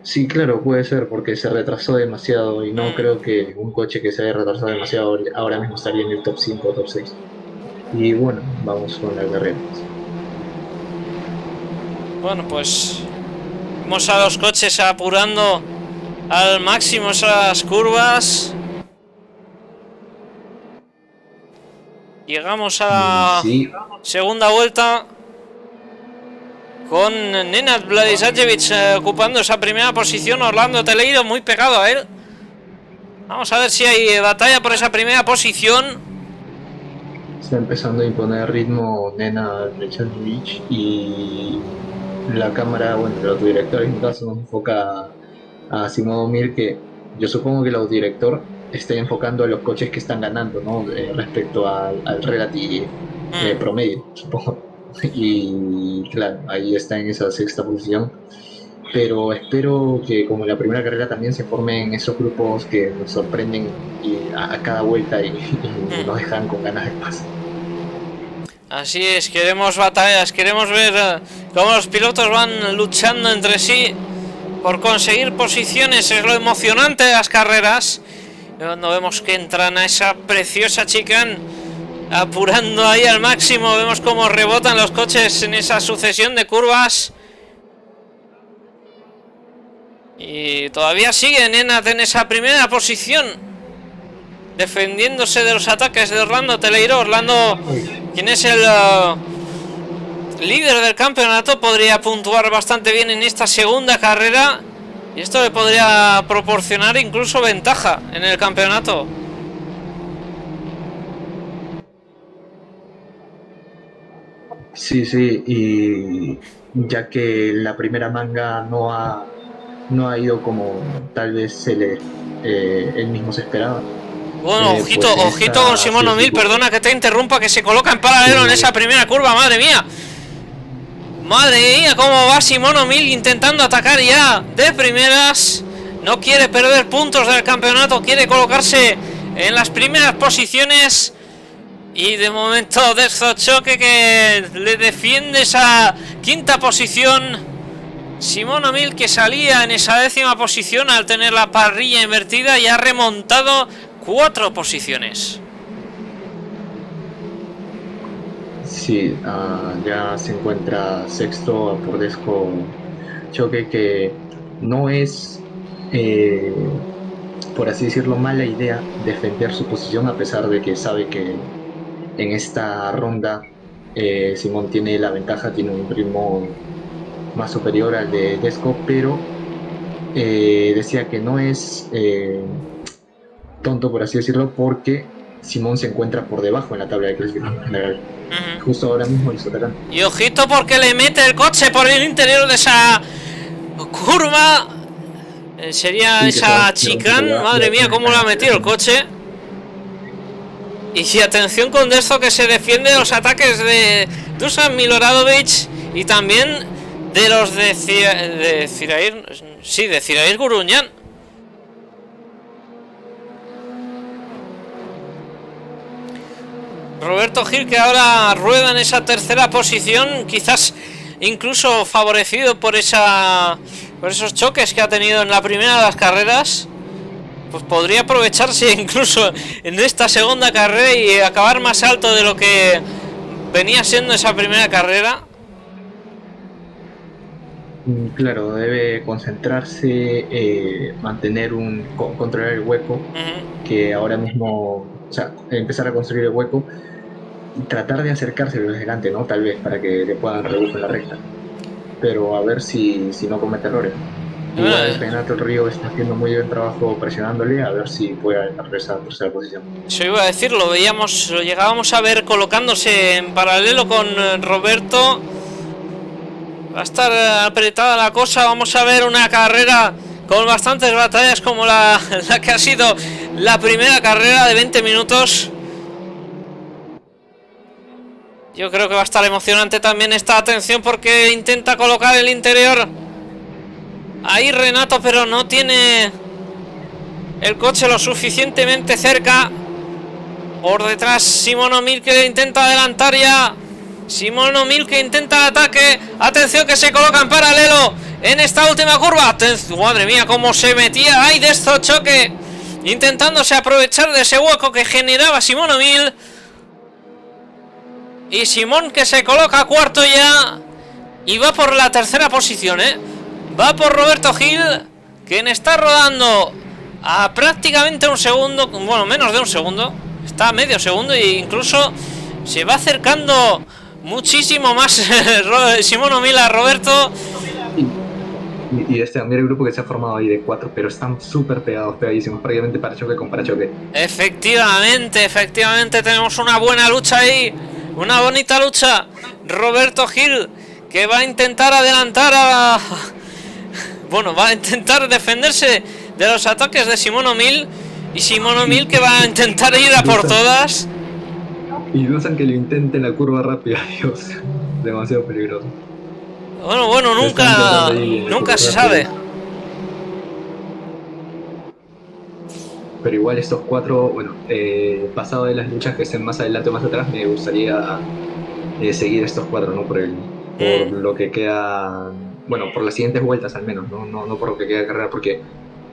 Sí, claro, puede ser, porque se retrasó demasiado y no creo que un coche que se haya retrasado demasiado ahora mismo estaría en el top 5 o top 6. Y bueno, vamos con la carrera. Bueno, pues vamos a los coches apurando al máximo esas curvas. Llegamos a la segunda vuelta con Nenad Vladisajevic ocupando esa primera posición. Orlando Teleiro muy pegado a él. Vamos a ver si hay batalla por esa primera posición. Está empezando a imponer ritmo Nenad Vladisajevic y la cámara, bueno, el autodirector en caso nos enfoca a Simón O'Mill, que yo supongo que el autodirector está enfocando a los coches que están ganando, ¿no? Respecto al relative promedio, supongo. Y claro, ahí está en esa sexta posición. Pero espero que como en la primera carrera también se formen esos grupos que nos sorprenden a cada vuelta y nos dejan con ganas de paz. Así es, queremos batallas, queremos ver cómo los pilotos van luchando entre sí por conseguir posiciones. Es lo emocionante de las carreras. Cuando vemos que entran a esa preciosa chicane, apurando ahí al máximo, vemos cómo rebotan los coches en esa sucesión de curvas. Y todavía sigue Nenad en esa primera posición, defendiéndose de los ataques de Orlando Teleiro. Orlando, quien es el líder del campeonato, podría puntuar bastante bien en esta segunda carrera. Y esto le podría proporcionar incluso ventaja en el campeonato. Sí, y ya que la primera manga no ha ido como tal vez él mismo se esperaba. Bueno, ojito con Simón O'Mill, perdona que te interrumpa, que se coloca en paralelo en esa primera curva. Madre mía, cómo va Simón O'Mill intentando atacar ya de primeras. no quiere perder puntos del campeonato, quiere colocarse en las primeras posiciones. Y de momento Dezzo Choque que le defiende esa quinta posición. Simón O'Mill, que salía en esa 10ª posición al tener la parrilla invertida, y ha remontado 4 posiciones. Sí, ya se encuentra sexto por Dezzo Choque, que no es, por así decirlo, mala idea defender su posición, a pesar de que sabe que en esta ronda Simón tiene la ventaja, tiene un ritmo más superior al de Dezzo, pero decía que no es tonto, por así decirlo, porque Simón se encuentra por debajo en la tabla de clasificación general. Justo ahora mismo hizo Tarán. Y ojito, porque le mete el coche por el interior de esa curva. Sería sí, esa chicane. Madre mía, cómo le ha metido el coche. Y atención con Dezzo, que se defiende de los ataques de Dusan Miloradovic y también de los de Zirair Guruñán. Roberto Gil, que ahora rueda en esa tercera posición, quizás incluso favorecido por esos choques que ha tenido en la primera de las carreras, pues podría aprovecharse incluso en esta segunda carrera y acabar más alto de lo que venía siendo esa primera carrera. Claro, debe concentrarse, controlar el hueco, que ahora mismo, o sea, empezar a construir el hueco y tratar de acercarse desde delante, ¿no? Tal vez para que le puedan rebufar la recta, pero a ver si no comete errores. Igual Renato Río está haciendo muy buen trabajo presionándole, a ver si puede agarrar esa tercera posición. Eso iba a decir, lo llegábamos a ver colocándose en paralelo con Roberto. Va a estar apretada la cosa. Vamos a ver una carrera con bastantes batallas, como la que ha sido la primera carrera de 20 minutos. Yo creo que va a estar emocionante también esta atención, porque intenta colocar el interior ahí Renato, pero no tiene el coche lo suficientemente cerca. Por detrás Simón O'Mill, que intenta adelantar ya. Simón O'Mill, que intenta el ataque. Atención, que se coloca en paralelo en esta última curva. Madre mía, cómo se metía ahí Dezzo Choque, intentándose aprovechar de ese hueco que generaba Simón O'Mill. Y Simón, que se coloca cuarto ya y va por la tercera posición, va por Roberto Gil, quien está rodando a prácticamente un segundo, bueno, menos de un segundo, está a medio segundo, e incluso se va acercando muchísimo más Simón O'Mill a Roberto. Y mira el grupo que se ha formado ahí de 4, pero están súper pegadísimos, prácticamente parachoque con parachoque. Efectivamente, tenemos una buena lucha ahí, una bonita lucha. Roberto Gil, que va a intentar adelantar va a intentar defenderse de los ataques de Simón O'Mill, y Simón O'Mill, que va a intentar ir a por todas. Y Dusan, que lo intente en la curva rápida, Dios, demasiado peligroso. Bueno, nunca se sabe. Pero igual estos 4, pasado de las luchas que estén más adelante o más atrás, me gustaría seguir estos 4, ¿no? Por lo que queda, por las siguientes vueltas al menos, no por lo que queda de carrera, porque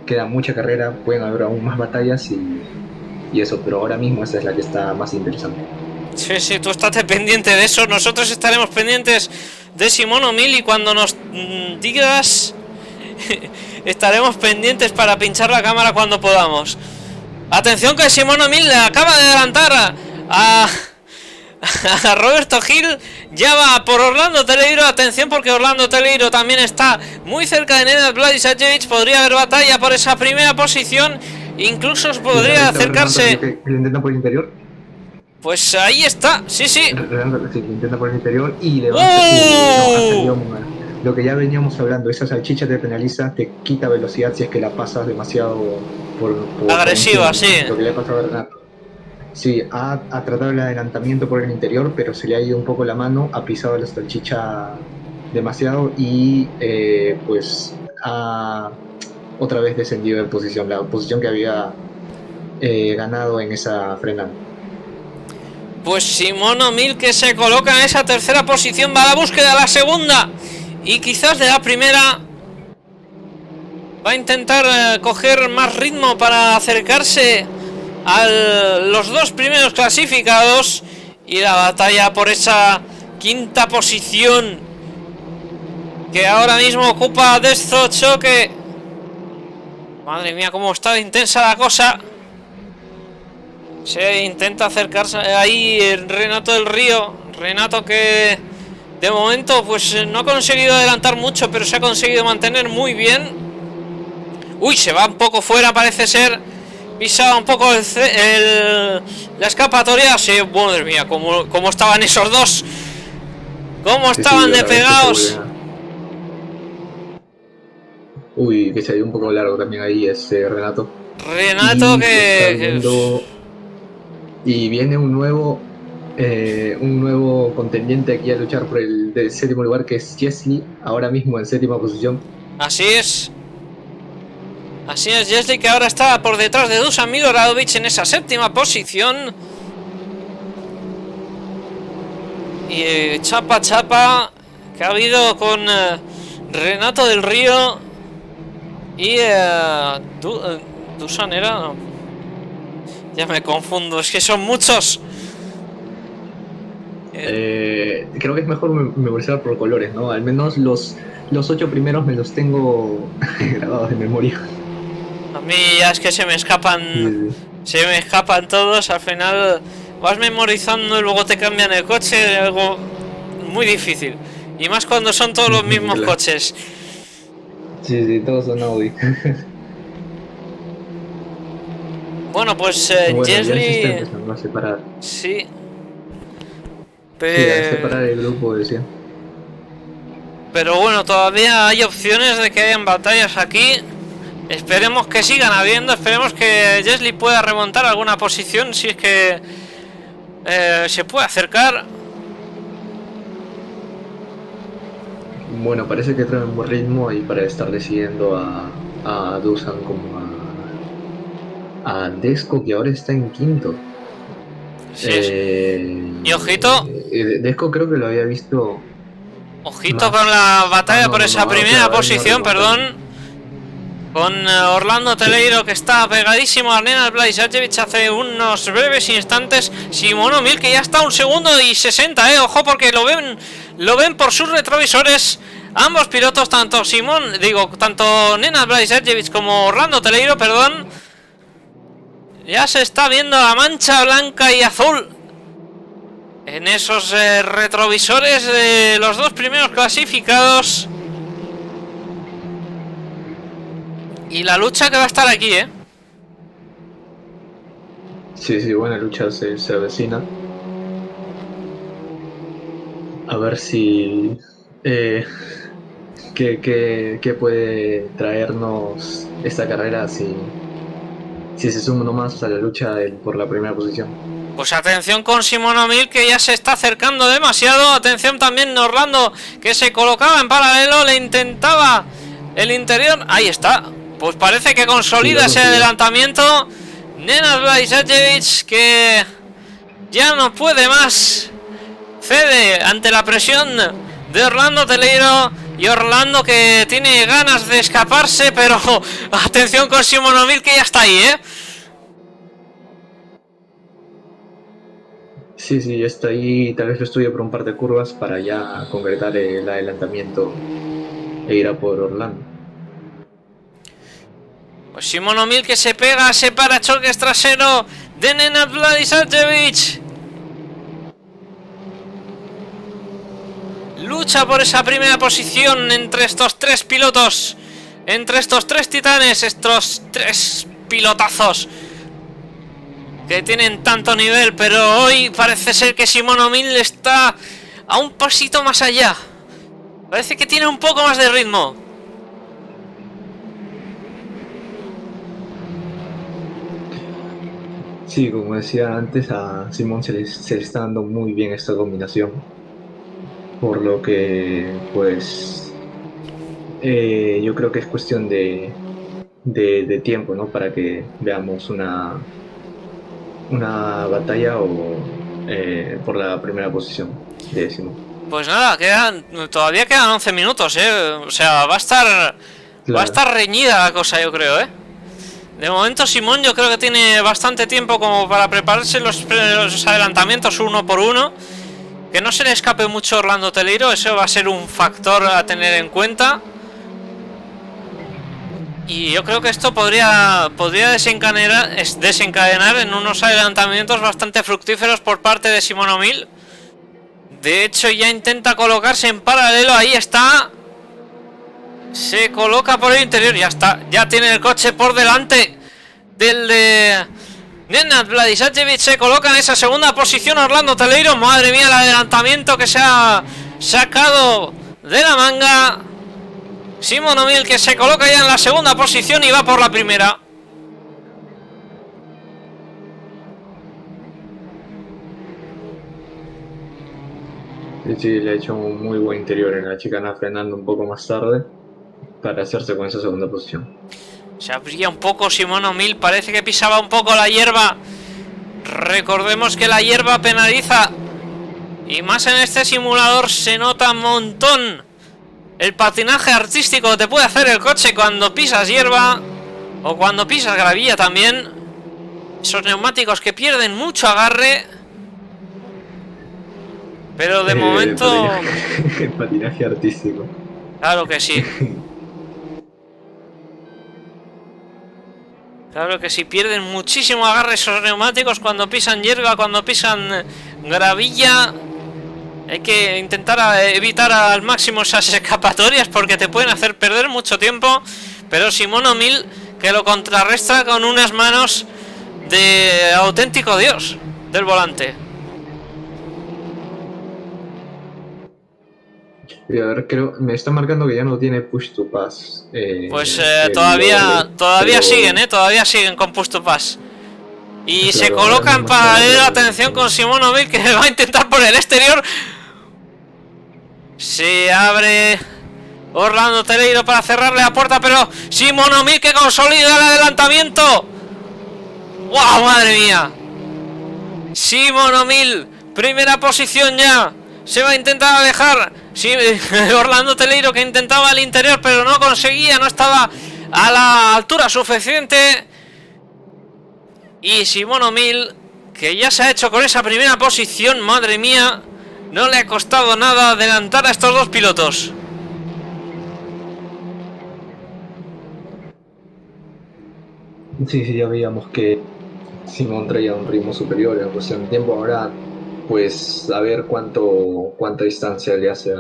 queda mucha carrera, pueden haber aún más batallas y eso, pero ahora mismo esa es la que está más interesante. Sí, tú estate pendiente de eso. Nosotros estaremos pendientes de Simón O'Mill, y cuando nos digas estaremos pendientes para pinchar la cámara cuando podamos. Atención, que Simón O'Mill acaba de adelantar a Roberto Gil, ya va por Orlando Teleiro. Atención, porque Orlando Teleiro también está muy cerca de Nenad Vladisajevic. Podría haber batalla por esa primera posición, incluso podría acercarse. ¿Que lo intenta por el interior? Pues ahí está, sí. Intenta por el interior y le va a lo que ya veníamos hablando, esa salchicha te penaliza, te quita velocidad si es que la pasas demasiado por agresiva, sí. Lo que le ha pasado a Renato. Sí, ha tratado el adelantamiento por el interior, pero se le ha ido un poco la mano, ha pisado la salchicha demasiado y ha otra vez descendido de posición, la posición que había ganado en esa frenada. Pues Simón O'Mill, que se coloca en esa tercera posición, va a la búsqueda de la segunda y quizás de la primera. Va a intentar coger más ritmo para acercarse a los dos primeros clasificados, y la batalla por esa quinta posición que ahora mismo ocupa Destro Choque. Madre mía, cómo está intensa la cosa. Se intenta acercarse ahí Renato del Río. Renato, que de momento pues no ha conseguido adelantar mucho, pero se ha conseguido mantener muy bien. Uy, se va un poco fuera, parece ser. Pisaba un poco la escapatoria. Sí, madre mía, cómo estaban esos dos. Cómo estaban de pegados. Uy, que se dio un poco largo también ahí ese Renato. Renato y viene un nuevo contendiente aquí a luchar por el del séptimo lugar, que es Jesli, ahora mismo en séptima posición. Así es. Así es, Jesli, que ahora está por detrás de Dusan Miloradovic en esa séptima posición. Y chapa que ha habido con Renato del Río y Dusan era... No. Ya me confundo, es que son muchos. Creo que es mejor memorizar por colores, ¿no? Al menos los 8 primeros me los tengo grabados de memoria. A mí ya es que se me escapan. Sí. Se me escapan todos. Al final vas memorizando y luego te cambian el coche. Algo muy difícil. Y más cuando son todos los mismos claro. Coches. Sí, todos son Audi. Bueno, pues Jesli. A separar. Sí. Sí, a separar el grupo, decía. Pero bueno, todavía hay opciones de que hayan batallas aquí. Esperemos que sigan habiendo. Esperemos que Jesli pueda remontar alguna posición, si es que se puede acercar. Bueno, parece que trae un buen ritmo ahí para estar decidiendo a Dusan como a Desco, que ahora está en quinto. Sí. Y ojito. Desco creo que lo había visto. Ojito con la batalla por esa primera posición, perdón. Con Orlando Teleiro, que está pegadísimo a Nenad Blaisajevic hace unos breves instantes. Simón O'Mill, que ya está 1 segundo y 60, ojo, porque lo ven por sus retrovisores. Ambos pilotos, tanto Nenad Blaisajevic como Orlando Teleiro, perdón. Ya se está viendo la mancha blanca y azul en esos retrovisores de los dos primeros clasificados. Y la lucha que va a estar aquí, Sí, buena lucha se avecina. A ver si... ¿qué puede traernos esta carrera si se suma nomás a la lucha por la primera posición? Pues atención con Simón O'Mill, que ya se está acercando demasiado. Atención también Orlando, que se colocaba en paralelo, le intentaba el interior. Ahí está. Pues parece que consolida ese adelantamiento. Nenad Blaisajevic, que ya no puede más, cede ante la presión de Orlando Teleiro. Y Orlando, que tiene ganas de escaparse, pero atención con Simón O'Mill, que ya está ahí, Sí, ya está ahí. Tal vez lo estudie por un par de curvas para ya concretar el adelantamiento e ir a por Orlando. Pues Simón O'Mill, que se pega, se para choques trasero de Nenad Blaisajevic. Lucha por esa primera posición entre estos tres pilotos, entre estos tres titanes, estos tres pilotazos que tienen tanto nivel, pero hoy parece ser que Simón O'Mill está a un pasito más allá. Parece que tiene un poco más de ritmo. Sí, como decía antes, a Simón se le está dando muy bien esta combinación. Por lo que, pues, yo creo que es cuestión de de tiempo, ¿no? Para que veamos una batalla por la primera posición de décimo. Pues nada, todavía quedan 11 minutos, o sea, va a Claro. estar reñida la cosa, yo creo, De momento Simón yo creo que tiene bastante tiempo como para prepararse los adelantamientos uno por uno. Que no se le escape mucho a Orlando Teleiro, eso va a ser un factor a tener en cuenta. Y yo creo que esto podría desencadenar en unos adelantamientos bastante fructíferos por parte de Simón O'Mill. De hecho ya intenta colocarse en paralelo, ahí está. Se coloca por el interior, ya está. Ya tiene el coche por delante del de Nenad Vladisajevic. Se coloca en esa segunda posición Orlando Teleiro. Madre mía, el adelantamiento que se ha sacado de la manga Simón O'Mill, que se coloca ya en la segunda posición y va por la primera. Sí, le ha hecho un muy buen interior en la chicana, frenando un poco más tarde para hacerse con esa segunda posición. Se abría un poco Simón O'Mill, parece que pisaba un poco la hierba. Recordemos que la hierba penaliza, y más en este simulador se nota un montón el patinaje artístico que te puede hacer el coche cuando pisas hierba o cuando pisas gravilla también. Esos neumáticos que pierden mucho agarre. Pero de momento... El patinaje artístico. Claro que sí. Claro que sí, pierden muchísimo agarre esos neumáticos cuando pisan hierba, cuando pisan gravilla. Hay que intentar evitar al máximo esas escapatorias porque te pueden hacer perder mucho tiempo. Pero Simón O'Mill que lo contrarresta con unas manos de auténtico dios del volante. Y a ver, creo, me está marcando que ya no tiene push to pass. Pues todavía siguen, todavía siguen con push to pass. Y claro, se coloca en paralelo, atención con Simón O'Mill, que va a intentar por el exterior. Se abre Orlando Teleiro para cerrarle la puerta, pero Simón O'Mill que consolida el adelantamiento. ¡Wow! ¡Madre mía! Simón O'Mill, primera posición ya. Se va a intentar alejar. Sí, Orlando Teleiro que intentaba al interior, pero no conseguía, no estaba a la altura suficiente. Y Simón O'Mill, que ya se ha hecho con esa primera posición, madre mía, no le ha costado nada adelantar a estos dos pilotos. Sí, ya veíamos que Simón traía un ritmo superior en cuestión de tiempo. Ahora, pues, a ver cuánta distancia le hace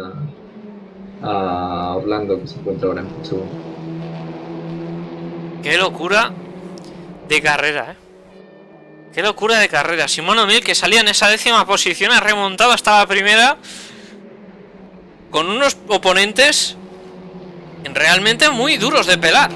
a Orlando, que se encuentra ahora en segundo. Qué locura de carrera, Qué locura de carrera. Simón O'Mill, que salía en esa décima posición, ha remontado hasta la primera con unos oponentes realmente muy duros de pelar.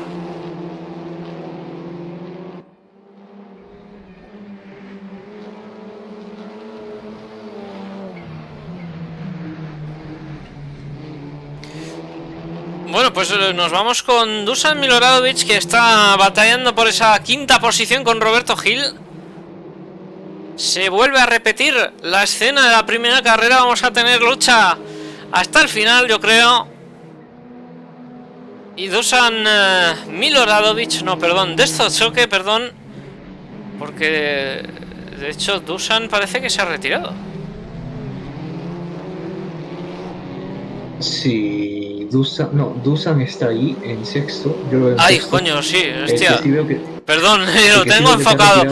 Bueno, pues nos vamos con Dusan Miloradovic, que está batallando por esa quinta posición con Roberto Gil. Se vuelve a repetir la escena de la primera carrera. Vamos a tener lucha hasta el final, yo creo. Y Dusan Miloradovic, no, perdón, Deszochoque, perdón, porque de hecho Dusan parece que se ha retirado. Sí, Dusan está ahí en sexto. Ay, sexto. Coño, sí, hostia. Sí perdón, lo tengo enfocado.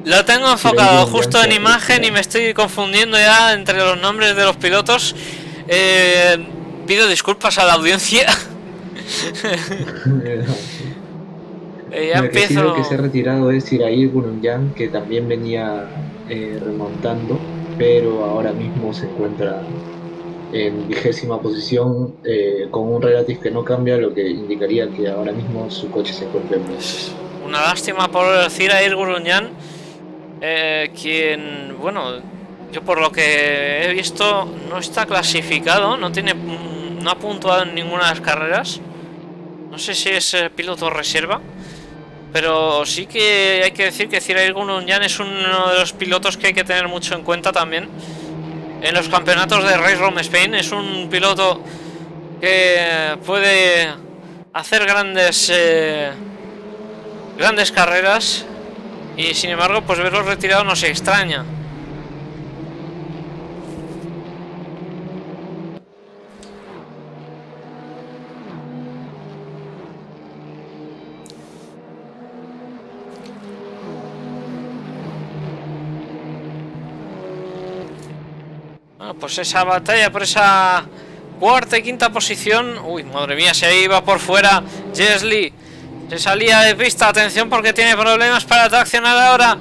Lo tengo enfocado justo en imagen y me estoy confundiendo ya entre los nombres de los pilotos. Pido disculpas a la audiencia. Ya empiezo. El que se ha retirado es Iraí Gurunyan, que también venía remontando, pero ahora mismo se encuentra en 20ª posición, con un relative que no cambia, lo que indicaría que ahora mismo su coche se encuentra en bronce. Una lástima por Cirair Gurunyan, quien, bueno, yo por lo que he visto no está clasificado, no ha puntuado en ninguna de las carreras. No sé si es piloto reserva, pero sí que hay que decir que Cyril Gununyan es uno de los pilotos que hay que tener mucho en cuenta también en los campeonatos de Race Room Spain. Es un piloto que puede hacer grandes carreras, y sin embargo pues verlo retirado no se extraña. Bueno, pues esa batalla por esa cuarta y quinta posición. Uy, madre mía, se iba por fuera Jesli. Se salía de pista, atención porque tiene problemas para traccionar ahora.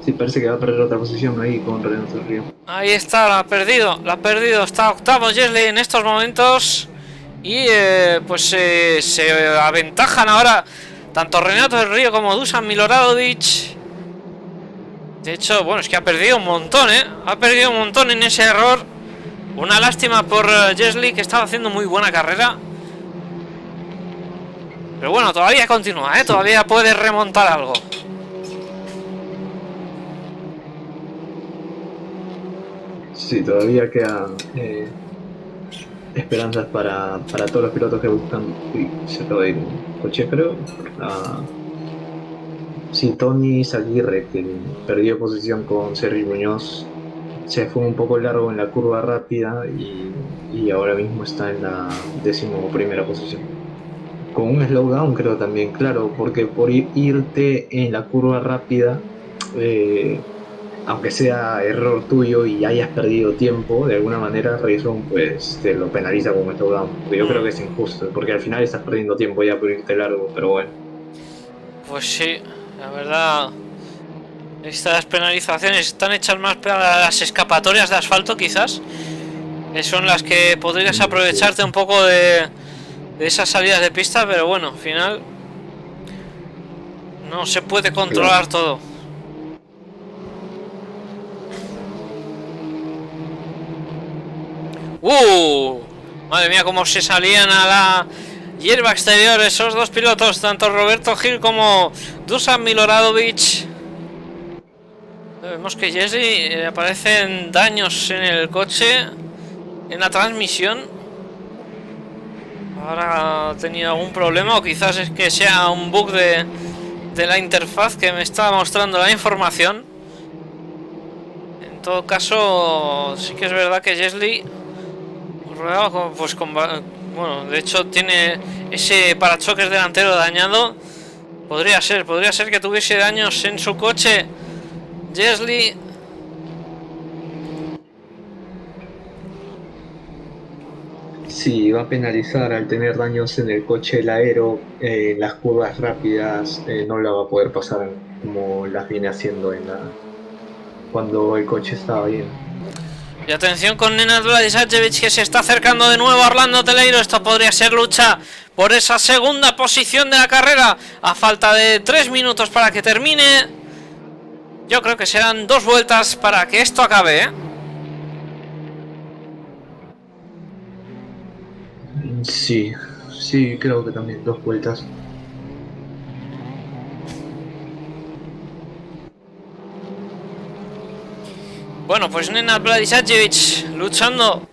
Sí, parece que va a perder otra posición ahí con Renato del Río. Ahí está, la ha perdido. Está octavo Jesli en estos momentos. Y pues se aventajan ahora tanto Renato del Río como Dusan Miloradovic. De hecho, bueno, es que ha perdido un montón, ha perdido un montón en ese error. Una lástima por Jesli, que estaba haciendo muy buena carrera. Pero bueno, todavía continúa, Sí. Todavía puede remontar algo. Sí, todavía quedan esperanzas para todos los pilotos que buscan. Uy, se acaba de ir un coche, creo. Sí, Tony Zaguirre, que perdió posición con Sergio Muñoz, se fue un poco largo en la curva rápida y ahora mismo está en la 11ª posición. Con un slowdown creo también, claro, porque por irte en la curva rápida, aunque sea error tuyo y hayas perdido tiempo, de alguna manera Racing pues te lo penaliza con un slowdown. Yo creo que es injusto, porque al final estás perdiendo tiempo ya por irte largo, pero bueno. Pues sí, la verdad, estas penalizaciones están hechas más para las escapatorias de asfalto, quizás, que son las que podrías aprovecharte un poco de esas salidas de pista, pero bueno, al final no se puede controlar todo. Madre mía, cómo se salían a la hierba exterior esos dos pilotos, tanto Roberto Gil como Dusan Miloradovic. Vemos que Jesli aparecen daños en el coche, en la transmisión. Ahora ha tenido algún problema, o quizás es que sea un bug de la interfaz que me está mostrando la información. En todo caso, sí que es verdad que Jesli pues bueno, de hecho tiene ese parachoques delantero dañado. Podría ser que tuviese daños en su coche Jesli. Sí, va a penalizar al tener daños en el coche el aero, en las curvas rápidas no la va a poder pasar como las viene haciendo cuando el coche estaba bien. Y atención con Nenad Vladisajevic, que se está acercando de nuevo a Orlando Teleiro. Esto podría ser lucha por esa segunda posición de la carrera, a falta de 3 minutos para que termine. Yo creo que serán 2 vueltas para que esto acabe, Sí, creo que también 2 vueltas. Bueno, pues Nenad Vladisajevic luchando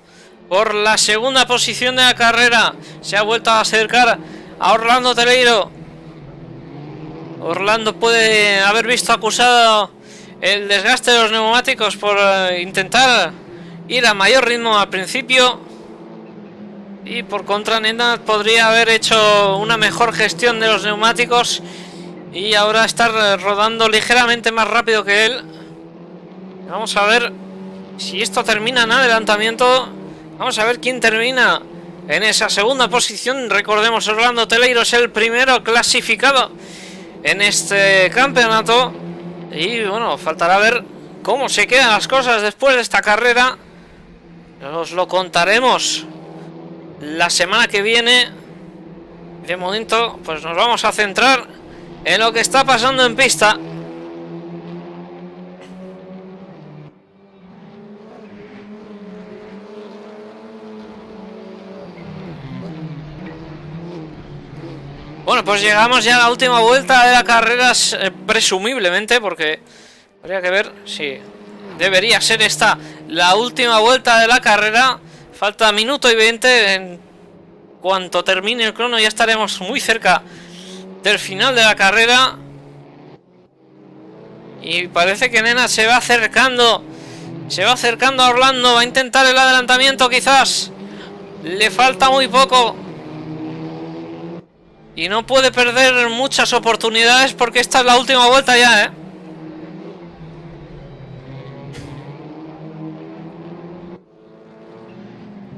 por la segunda posición de la carrera. Se ha vuelto a acercar a Orlando Teleiro. Orlando puede haber visto acusado el desgaste de los neumáticos por intentar ir a mayor ritmo al principio. Y por contra, Nenad podría haber hecho una mejor gestión de los neumáticos y ahora estar rodando ligeramente más rápido que él. Vamos a ver si esto termina en adelantamiento. Vamos a ver quién termina en esa segunda posición. Recordemos, Orlando Teleiro es el primero clasificado en este campeonato. Y bueno, faltará ver cómo se quedan las cosas después de esta carrera. Os lo contaremos la semana que viene. De momento, pues nos vamos a centrar en lo que está pasando en pista. Bueno, pues llegamos ya a la última vuelta de la carrera, presumiblemente, porque habría que ver si debería ser esta la última vuelta de la carrera. Falta minuto y 20. En cuanto termine el crono ya estaremos muy cerca del final de la carrera. Y parece que Nena se va acercando. Se va acercando a Orlando. Va a intentar el adelantamiento quizás. Le falta muy poco. Y no puede perder muchas oportunidades porque esta es la última vuelta ya, ¿eh?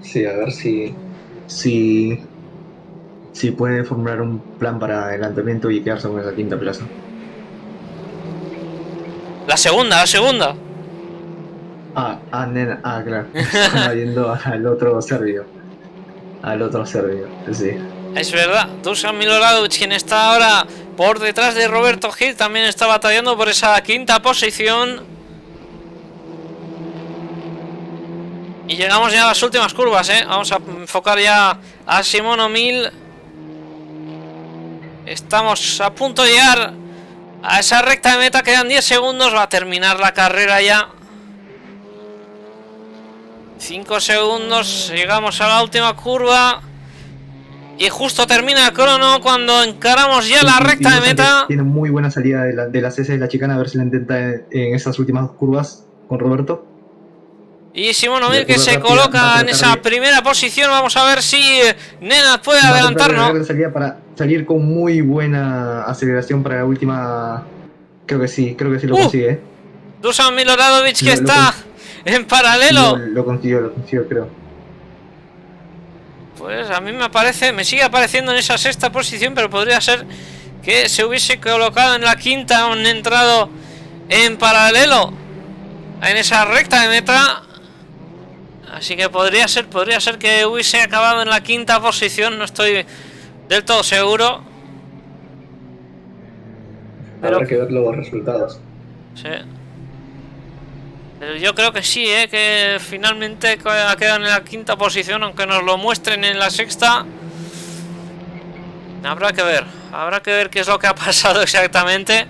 Sí, a ver si puede formular un plan para adelantamiento y quedarse con esa quinta plaza. La segunda. Nena, claro. Estaba yendo al otro serbio. Sí. Es verdad, Dusan Miloradovic, quien está ahora por detrás de Roberto Gil, también está batallando por esa quinta posición. Y llegamos ya a las últimas curvas, ¿eh? Vamos a enfocar ya a Simon O'Mill. Estamos a punto de llegar a esa recta de meta, quedan 10 segundos, va a terminar la carrera ya. 5 segundos, llegamos a la última curva. Y justo termina el crono cuando encaramos ya la recta de meta. Tiene muy buena salida de la CC de la chicana, a ver si la intenta en esas últimas curvas con Roberto. Y Simon O'Mill que se coloca en esa primera posición. Vamos a ver si Nena puede adelantarnos. Salida para salir con muy buena aceleración para la última. Creo que sí lo consigue. Dusan Miloradovic que está en paralelo. Lo consiguió, creo. Pues a mí me sigue apareciendo en esa sexta posición, pero podría ser que se hubiese colocado en la quinta, han entrado en paralelo en esa recta de meta. Así que podría ser que hubiese acabado en la quinta posición, no estoy del todo seguro. Habrá que ver los resultados. Sí. Pero yo creo que sí, que finalmente ha quedado en la quinta posición, aunque nos lo muestren en la sexta. Habrá que ver qué es lo que ha pasado exactamente.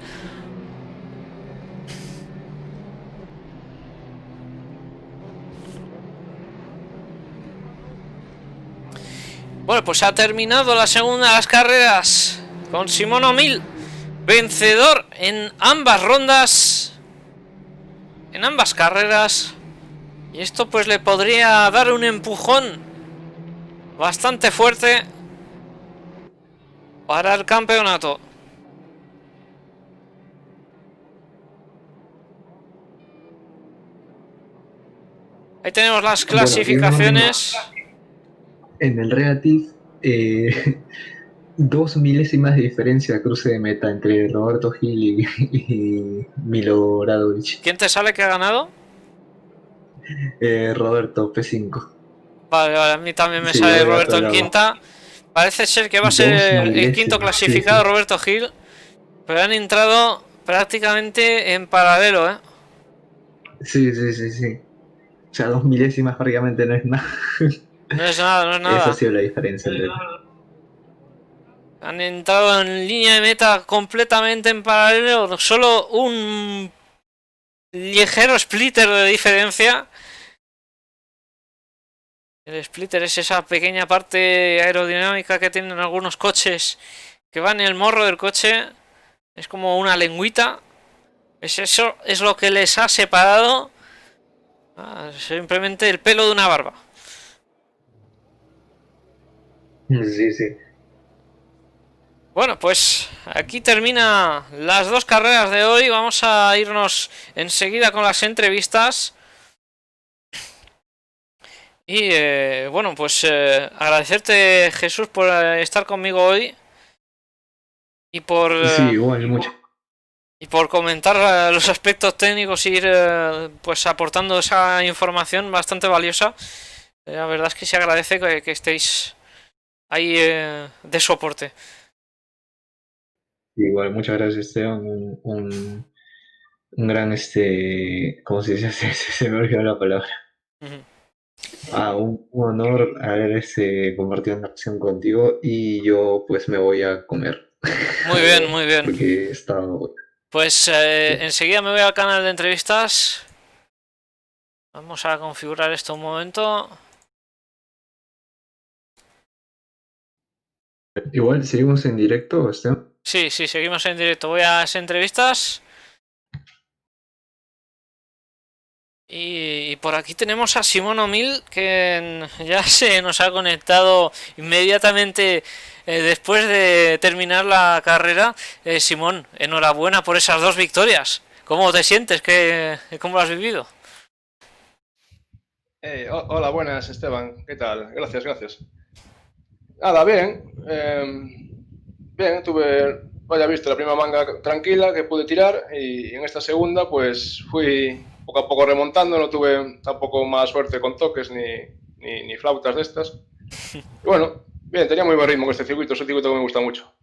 Bueno, pues ha terminado la segunda de las carreras con Simon O'Mill, vencedor en ambas rondas, en ambas carreras. Y esto pues le podría dar un empujón bastante fuerte para el campeonato. Ahí tenemos las clasificaciones. En el Relative, 2 milésimas de diferencia de cruce de meta entre Roberto Gil y Miloradovic. ¿Quién te sale que ha ganado? Roberto P5. Vale, a mí también me sale Roberto en quinta. Parece ser que va a ser el quinto clasificado, sí. Roberto Gil. Pero han entrado prácticamente en paralelo, ¿eh? Sí. O sea, 2 milésimas prácticamente no es nada. No es nada. Esa ha sido la diferencia. Han entrado en línea de meta completamente en paralelo. Solo un ligero splitter de diferencia. El splitter es esa pequeña parte aerodinámica que tienen algunos coches que van en el morro del coche. Es como una lengüita. Eso es lo que les ha separado. Simplemente el pelo de una barba. Sí. Bueno, pues aquí termina las dos carreras de hoy. Vamos a irnos enseguida con las entrevistas. Y bueno, pues agradecerte, Jesús, por estar conmigo hoy. Y por... sí, igual, mucho. Y por comentar los aspectos técnicos y ir pues aportando esa información bastante valiosa. La verdad es que se agradece que estéis ahí de soporte. Igual, muchas gracias, Esteban. Un gran, ¿cómo se dice? Se me olvidó la palabra. Un honor haber compartido una opción contigo y yo pues me voy a comer Muy bien, muy bien. porque he estado... Pues Sí. enseguida me voy al canal de entrevistas. Vamos a configurar esto un momento. Igual seguimos en directo, Esteban. Sí, sí, seguimos en directo. Voy a las entrevistas. Y por aquí tenemos a Simón O'Mill, que ya se nos ha conectado inmediatamente después de terminar la carrera. Simón, enhorabuena por esas dos victorias. ¿Cómo te sientes? ¿Cómo lo has vivido? Hola, buenas, Esteban. ¿Qué tal? Gracias, gracias. Nada, bien. Bien, tuve, vaya visto, la primera manga tranquila que pude tirar y en esta segunda pues fui poco a poco remontando, no tuve tampoco más suerte con toques ni flautas de estas. Y bueno, bien, tenía muy buen ritmo con este circuito, es un circuito que me gusta mucho.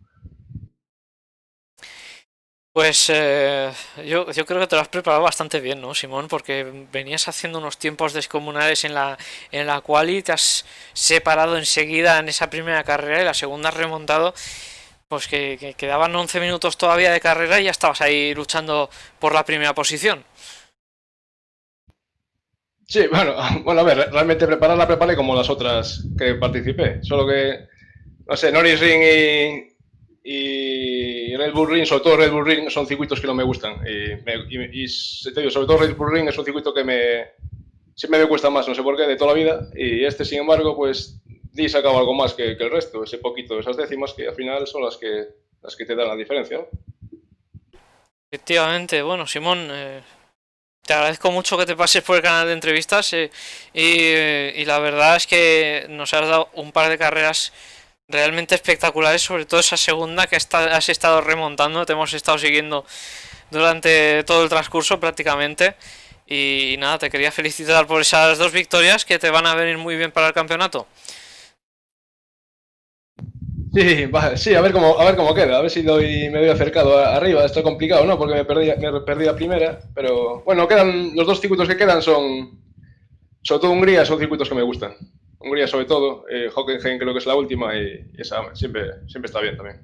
Pues yo creo que te lo has preparado bastante bien, ¿no, Simón? Porque venías haciendo unos tiempos descomunales en la quali, te has separado enseguida en esa primera carrera y la segunda has remontado. Pues que quedaban 11 minutos todavía de carrera y ya estabas ahí luchando por la primera posición. Sí, bueno, bueno, a ver, realmente preparar la preparé como las otras que participé, solo que no sé, Norris Ring y Red Bull Ring, sobre todo Red Bull Ring, son circuitos que no me gustan. Te digo, sobre todo Red Bull Ring es un circuito que siempre me cuesta más, no sé por qué, de toda la vida. Y este, sin embargo, pues Lee sacaba algo más que el resto, ese poquito, esas décimas que al final son las que te dan la diferencia, ¿no? Efectivamente, bueno, Simón, te agradezco mucho que te pases por el canal de entrevistas y la verdad es que nos has dado un par de carreras realmente espectaculares, sobre todo esa segunda que has estado remontando, te hemos estado siguiendo durante todo el transcurso prácticamente. Y nada, te quería felicitar por esas dos victorias que te van a venir muy bien para el campeonato. Sí, sí, a ver cómo queda, a ver si me doy acercado arriba. Está complicado, ¿no? Porque me perdí la primera, pero bueno, quedan los dos circuitos que quedan son, sobre todo Hungría, son circuitos que me gustan. Hungría sobre todo, Hockenheim creo que es la última y esa siempre está bien también.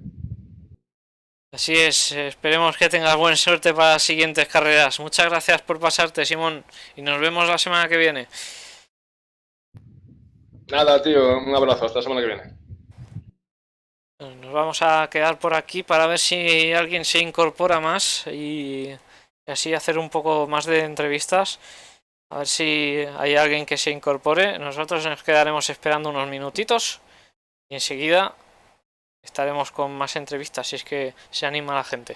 Así es, esperemos que tengas buena suerte para las siguientes carreras. Muchas gracias por pasarte, Simón, y nos vemos la semana que viene. Nada, tío, un abrazo, hasta la semana que viene. Nos vamos a quedar por aquí para ver si alguien se incorpora más y así hacer un poco más de entrevistas. A ver si hay alguien que se incorpore. Nosotros nos quedaremos esperando unos minutitos y enseguida estaremos con más entrevistas si es que se anima la gente.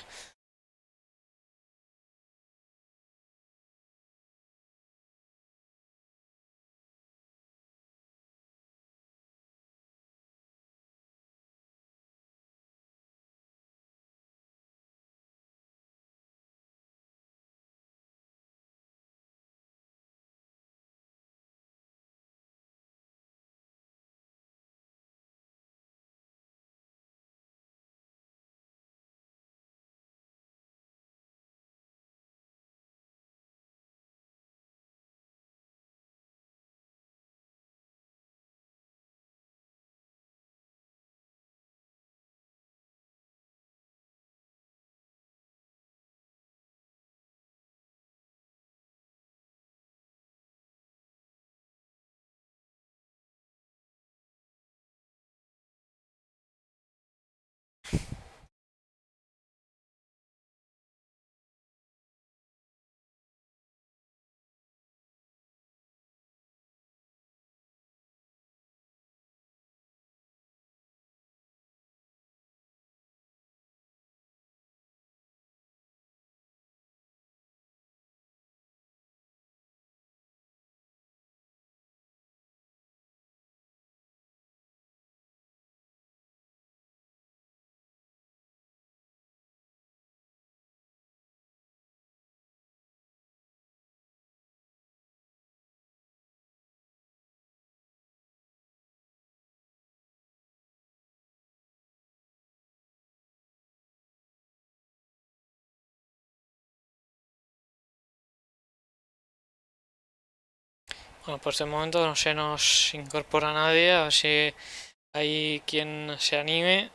Bueno, pues de momento no se nos incorpora nadie, a ver si hay quien se anime.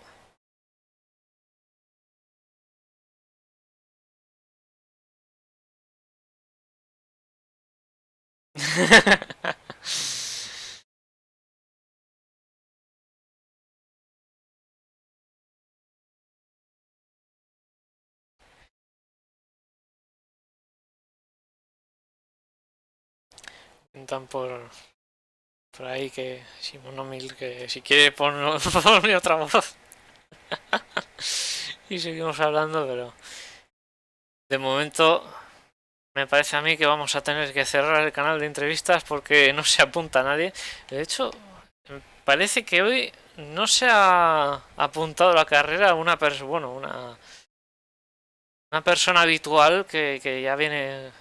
Intentan por ahí que Simonomil, que si quiere ponme otra voz. Y seguimos hablando, pero de momento me parece a mí que vamos a tener que cerrar el canal de entrevistas porque no se apunta nadie. De hecho, parece que hoy no se ha apuntado a la carrera una persona, bueno, una persona habitual que ya viene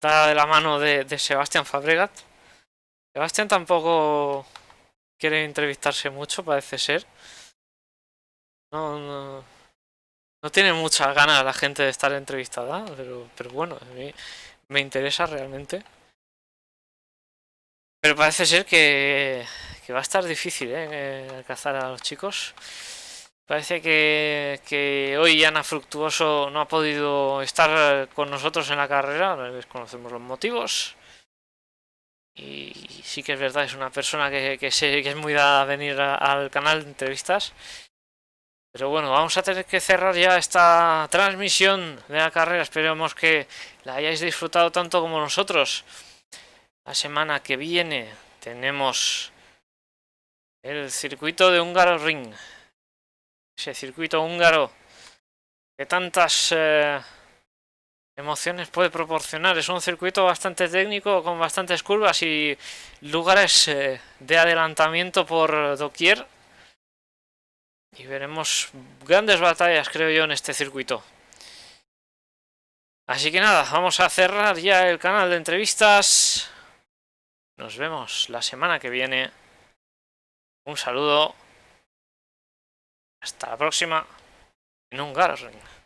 dada de la mano de Sebastián Fabregat. Sebastián tampoco quiere entrevistarse mucho, parece ser. No tiene muchas ganas la gente de estar entrevistada, pero bueno, a mí me interesa realmente. Pero parece ser que va a estar difícil, alcanzar a los chicos. Parece que hoy Ana Fructuoso no ha podido estar con nosotros en la carrera, desconocemos los motivos. Y sí que es verdad, es una persona que es muy dada a venir al canal de entrevistas. Pero bueno, vamos a tener que cerrar ya esta transmisión de la carrera. Esperemos que la hayáis disfrutado tanto como nosotros. La semana que viene tenemos el circuito de Hungaroring. Ese circuito húngaro que tantas emociones puede proporcionar. Es un circuito bastante técnico con bastantes curvas y lugares de adelantamiento por doquier. Y veremos grandes batallas, creo yo, en este circuito. Así que nada, vamos a cerrar ya el canal de entrevistas. Nos vemos la semana que viene. Un saludo. Hasta la próxima en Hungaroring.